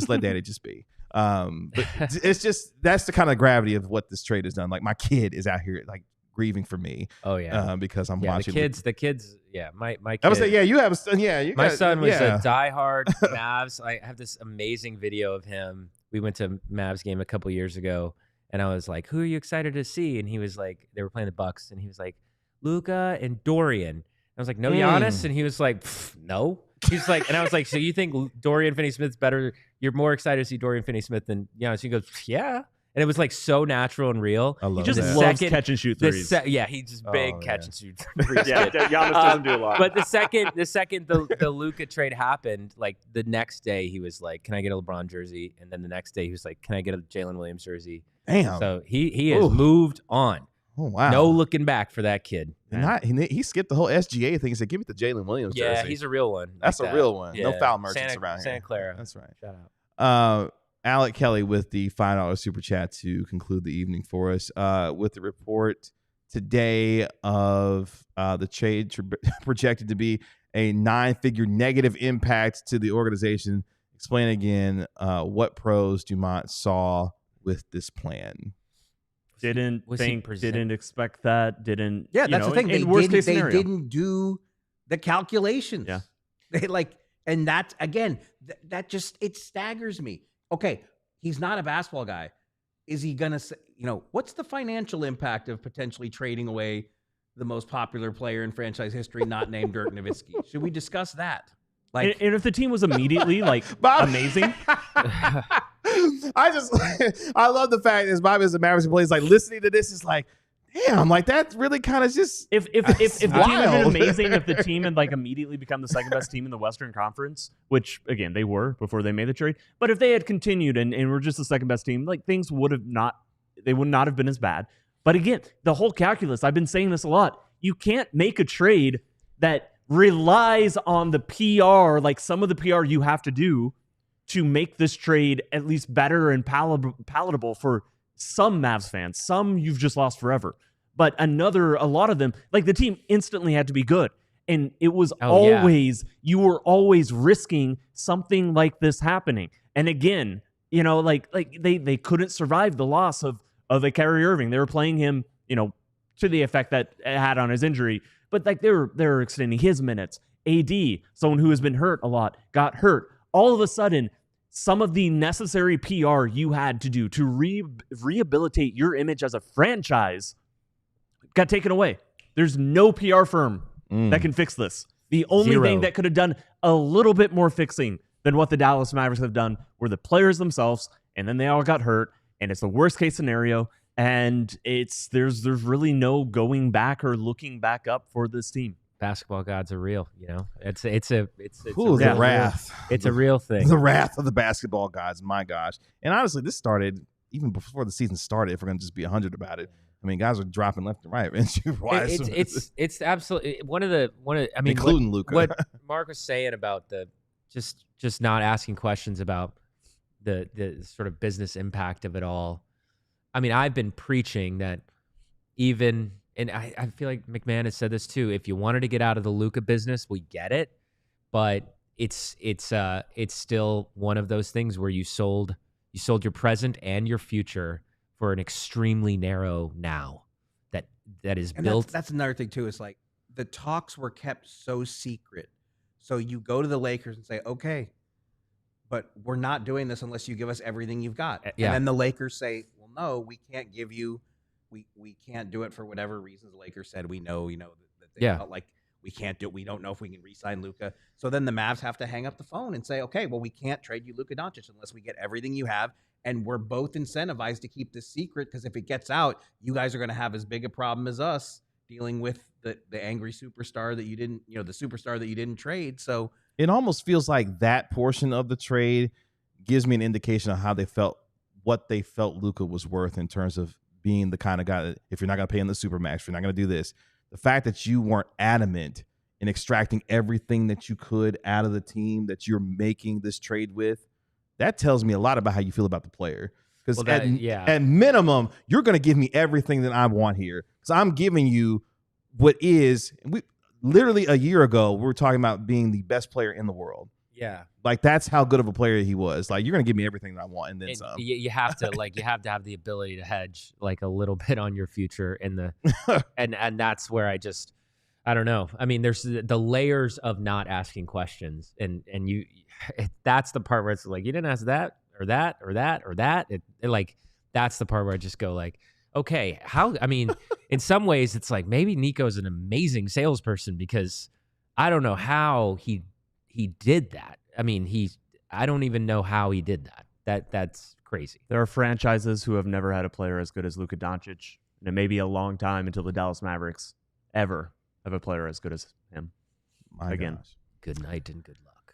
let Daddy just be. But it's just that's the kind of gravity of what this trade has done. Like my kid is out here like grieving for me. Oh yeah. Because I'm watching the kids. Yeah, my kid. I would say, yeah, you have a son. Yeah, my son was a diehard Mavs. I have this amazing video of him. We went to Mavs game a couple years ago, and I was like, "Who are you excited to see?" And he was like, "They were playing the Bucks," and he was like, "Luka and Dorian." I was like, "No, Giannis," and he was like, "No." He's like, and I was like, "So you think Dorian Finney-Smith's better? You're more excited to see Dorian Finney-Smith than Giannis?" He goes, "Yeah." And it was like so natural and real. I love he just that. loves catch and shoot threes. He's just big catch and shoot threes. Yeah, Giannis doesn't do a lot. But the second the Luka trade happened, like the next day he was like, "Can I get a LeBron jersey?" And then the next day he was like, "Can I get a Jalen Williams jersey?" Damn. So he has moved on. Oh wow. No looking back for that kid. He skipped the whole SGA thing. He said, "Give me the Jalen Williams jersey." Yeah, he's a real one. That's like a real one. Yeah. No foul merchants around here. Santa Clara. That's right. Shout out. Alec Kelly with the $5 super chat to conclude the evening for us with the report today of the trade projected to be a 9-figure negative impact to the organization. Explain again what pros Dumont saw with this plan. didn't was he think, present- didn't expect that, didn't. Yeah, you that's know, the thing. in They worst case didn't. They scenario. didn't do the calculations. Yeah. They like, and that's again. That just it staggers me. Okay, he's not a basketball guy. Is he gonna say? You know, what's the financial impact of potentially trading away the most popular player in franchise history, not named Dirk Nowitzki? Should we discuss that? Like, And if the team was immediately like Bob- amazing, I love the fact is Bobby as a Mavericks player is like listening to this is like, damn, like that really kind of just if the team had wild. been amazing, if the team had like immediately become the second best team in the Western Conference, which again they were before they made the trade, but if they had continued and were just the second best team, like things would not have been as bad. But again, the whole calculus, I've been saying this a lot. You can't make a trade that relies on the PR, like some of the PR you have to do to make this trade at least better and palatable for some Mavs fans. Some you've just lost forever. But a lot of them, like the team instantly had to be good. And it was you were always risking something like this happening. And again, you know, like they couldn't survive the loss of a Kyrie Irving. They were playing him, you know, to the effect that it had on his injury. But like they're extending his minutes. AD, someone who has been hurt a lot, got hurt. All of a sudden, some of the necessary PR you had to do to rehabilitate your image as a franchise got taken away. There's no PR firm that can fix this. The only thing that could have done a little bit more fixing than what the Dallas Mavericks have done were the players themselves, and then they all got hurt, and it's the worst case scenario. And there's really no going back or looking back up for this team. Basketball gods are real, you know. It's a the wrath. It's a real thing. The wrath of the basketball gods. My gosh. And honestly, this started even before the season started. If we're gonna just be 100 about it, I mean, guys are dropping left and right. It's absolutely one of the I mean, including Luka. What Marc was saying about the just not asking questions about the sort of business impact of it all. I mean, I've been preaching that even, and I feel like McMahon has said this too. If you wanted to get out of the Luka business, we get it, but it's still one of those things where you sold your present and your future for an extremely narrow now that is and built. That's another thing too. Is like the talks were kept so secret. So you go to the Lakers and say, okay, but we're not doing this unless you give us everything you've got. Yeah. And then the Lakers say, well, no, we can't give you, we can't do it for whatever reasons. The Lakers said, we know, that they felt like we can't do it. We don't know if we can re-sign Luka. So then the Mavs have to hang up the phone and say, okay, well, we can't trade you Luka Doncic unless we get everything you have. And we're both incentivized to keep this secret because if it gets out, you guys are going to have as big a problem as us dealing with the angry superstar that you didn't, the superstar that you didn't trade. So it almost feels like that portion of the trade gives me an indication of how they felt, what they felt Luka was worth in terms of being the kind of guy that if you're not going to pay him the supermax, if you're not going to do this, the fact that you weren't adamant in extracting everything that you could out of the team that you're making this trade with, that tells me a lot about how you feel about the player. Because at minimum, you're going to give me everything that I want here. Because I'm giving you what is, literally a year ago, we were talking about being the best player in the world. Yeah. Like, that's how good of a player he was. Like, you're going to give me everything that I want and then some. You have to have the ability to hedge like a little bit on your future in the and that's where I don't know. I mean, there's the layers of not asking questions and that's the part where it's like, you didn't ask that or that or that or that. That's the part where I just go like, okay, I mean, in some ways it's like maybe Nico's an amazing salesperson because I don't know how he did that. I mean, I don't even know how he did that. That's crazy. There are franchises who have never had a player as good as Luka Doncic, and it may be a long time until the Dallas Mavericks ever have a player as good as him. Again. Gosh. Good night and good luck.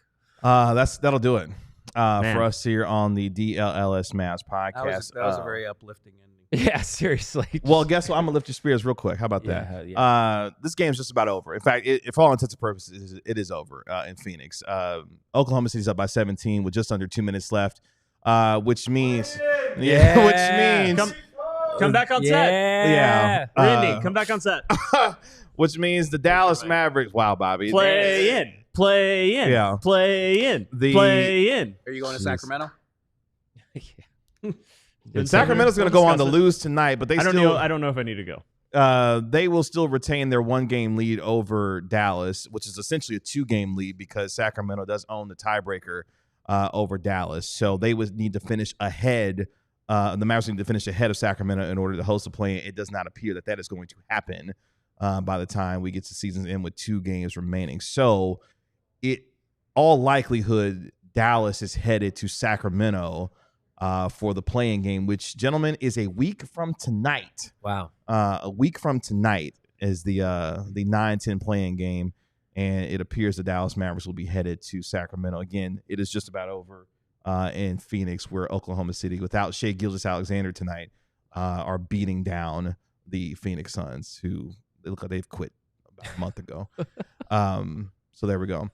That'll do it for us here on the DLLS Mavs podcast. That was a very uplifting ending. Yeah, seriously. Well, guess what? I'm gonna lift your spirits real quick. How about that? This game's just about over. In fact, for all intents and purposes, it is over in Phoenix. Oklahoma City's up by 17 with just under 2 minutes left, which means, which means come back on set. Randy, come back on set. Which means the Dallas Mavericks. Wow, Bobby. Play in. Yeah. Play in. Are you going to Sacramento? Sacramento's going to go on to lose tonight, but I don't know if I need to go. They will still retain their 1-game lead over Dallas, which is essentially a 2-game lead because Sacramento does own the tiebreaker over Dallas. So they would need to finish ahead. The Mavericks need to finish ahead of Sacramento in order to host the play. It does not appear that is going to happen by the time we get to season's end with 2 games remaining. So all likelihood, Dallas is headed to Sacramento for the play-in game, which, gentlemen, is a week from tonight. Wow. A week from tonight is the 9-10 play-in game, and it appears the Dallas Mavericks will be headed to Sacramento. Again, it is just about over in Phoenix, where Oklahoma City, without Shai Gilgeous-Alexander tonight, are beating down the Phoenix Suns, who they look like they've quit about a month ago. So there we go.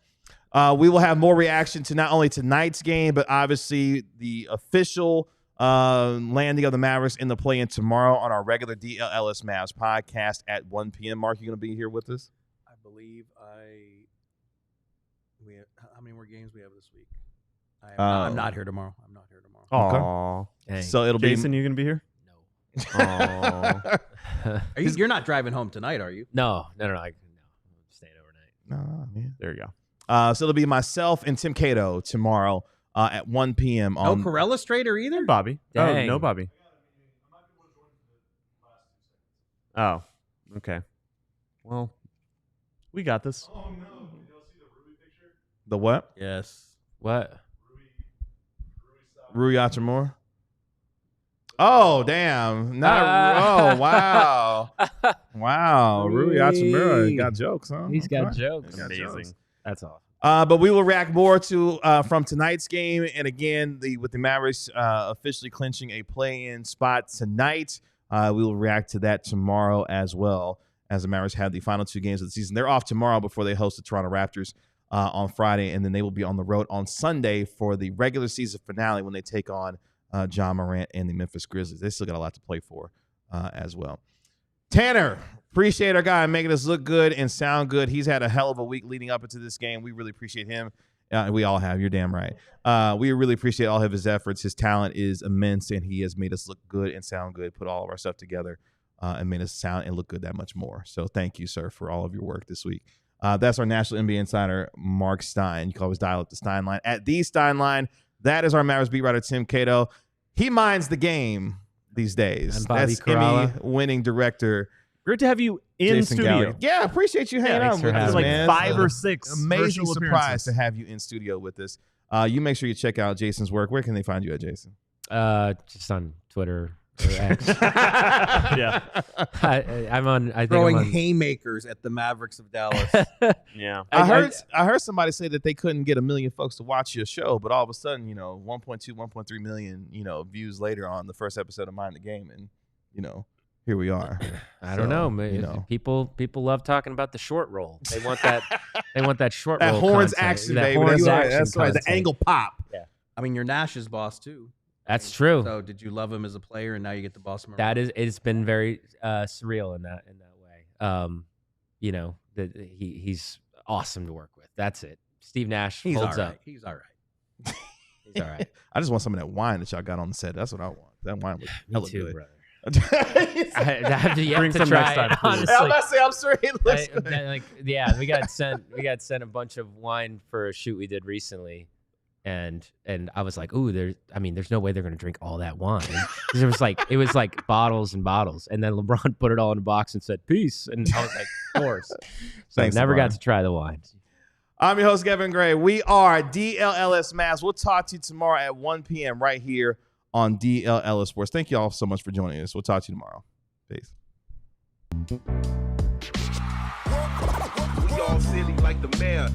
We will have more reaction to not only tonight's game, but obviously the official landing of the Mavericks in the play-in tomorrow on our regular DLLS Mavs podcast at 1 p.m. Mark, you going to be here with us? I believe how many more games we have this week? I'm not here tomorrow. Aww. So it'll Jason, you going to be here? No. Aww. You're not driving home tonight, are you? No. I'm staying overnight. No, man. There you go. So it'll be myself and Tim Cato tomorrow at 1 p.m. No on Corella Strader either? Bobby. Dang. Oh, no Bobby. Oh, okay. Well, we got this. Oh, no. You'll see the Rui picture? the what? Yes. What? Rui Hachimura? Oh, damn. Oh, wow. Wow. Rui Hachimura got jokes, huh? He's got Okay. jokes. He's got jokes. That's awesome. But we will react more to from tonight's game, and again, with the Mavericks officially clinching a play-in spot tonight, we will react to that tomorrow as well, as the Mavericks have the final 2 games of the season. They're off tomorrow before they host the Toronto Raptors on Friday, and then they will be on the road on Sunday for the regular season finale when they take on John Morant and the Memphis Grizzlies. They still got a lot to play for as well. Tanner, appreciate our guy making us look good and sound good. He's had a hell of a week leading up into this game. We really appreciate him. We all have. You're damn right. We really appreciate all of his efforts. His talent is immense, and he has made us look good and sound good, put all of our stuff together, and made us sound and look good that much more. So thank you, sir, for all of your work this week. That's our National NBA Insider, Marc Stein. You can always dial up the Stein line at the Stein line. That is our Mavericks beat writer, Tim Cato. He minds the game these days. And Bobby That's Corrala. Emmy-winning director Great to have you in Jason studio. Gallagher. Yeah, appreciate you hanging thanks out for with us, having Like me. man. 5 or 6 Amazing virtual surprise appearances. to have you in studio with us. You make sure you check out Jason's work. Where can they find you at, Jason? Just on Twitter or X. Yeah. I think Throwing I'm on, haymakers at the Mavericks of Dallas. Yeah. I heard somebody say that they couldn't get 1 million folks to watch your show, but all of a sudden, 1.2, 1.3 million, views later on the first episode of Mind the Game, and here we are. I don't know. People love talking about the short roll. They want that. They want that short That roll. horns content. action, That baby. horns That's right. action That's right. The content. angle pop. I mean, you're Nash's boss, too. That's true. So did you love him as a player, and now you get the boss? It's been very surreal in that way. He's awesome to work with. That's it. Steve Nash He's holds all up. right. He's all right. He's all right. I just want some of that wine that y'all got on the set. That's what I want. That wine was hella Me too, good. brother. I I have to, yet Bring to some try next time, it, please. honestly. was about to say, I'm sure it looks good. We got sent a bunch of wine for a shoot we did recently, and I was like, ooh, there's no way they're gonna drink all that wine. 'Cause it was like bottles and bottles, and then LeBron put it all in a box and said peace, and I was like, of course. So Thanks, I never LeBron. got to try the wine. I'm your host, Kevin Gray. We are DLLS Mavs. We'll talk to you tomorrow at 1 p.m. right here on DLLS Sports. Thank you all so much for joining us. We'll talk to you tomorrow. Peace. We all silly like the mayor.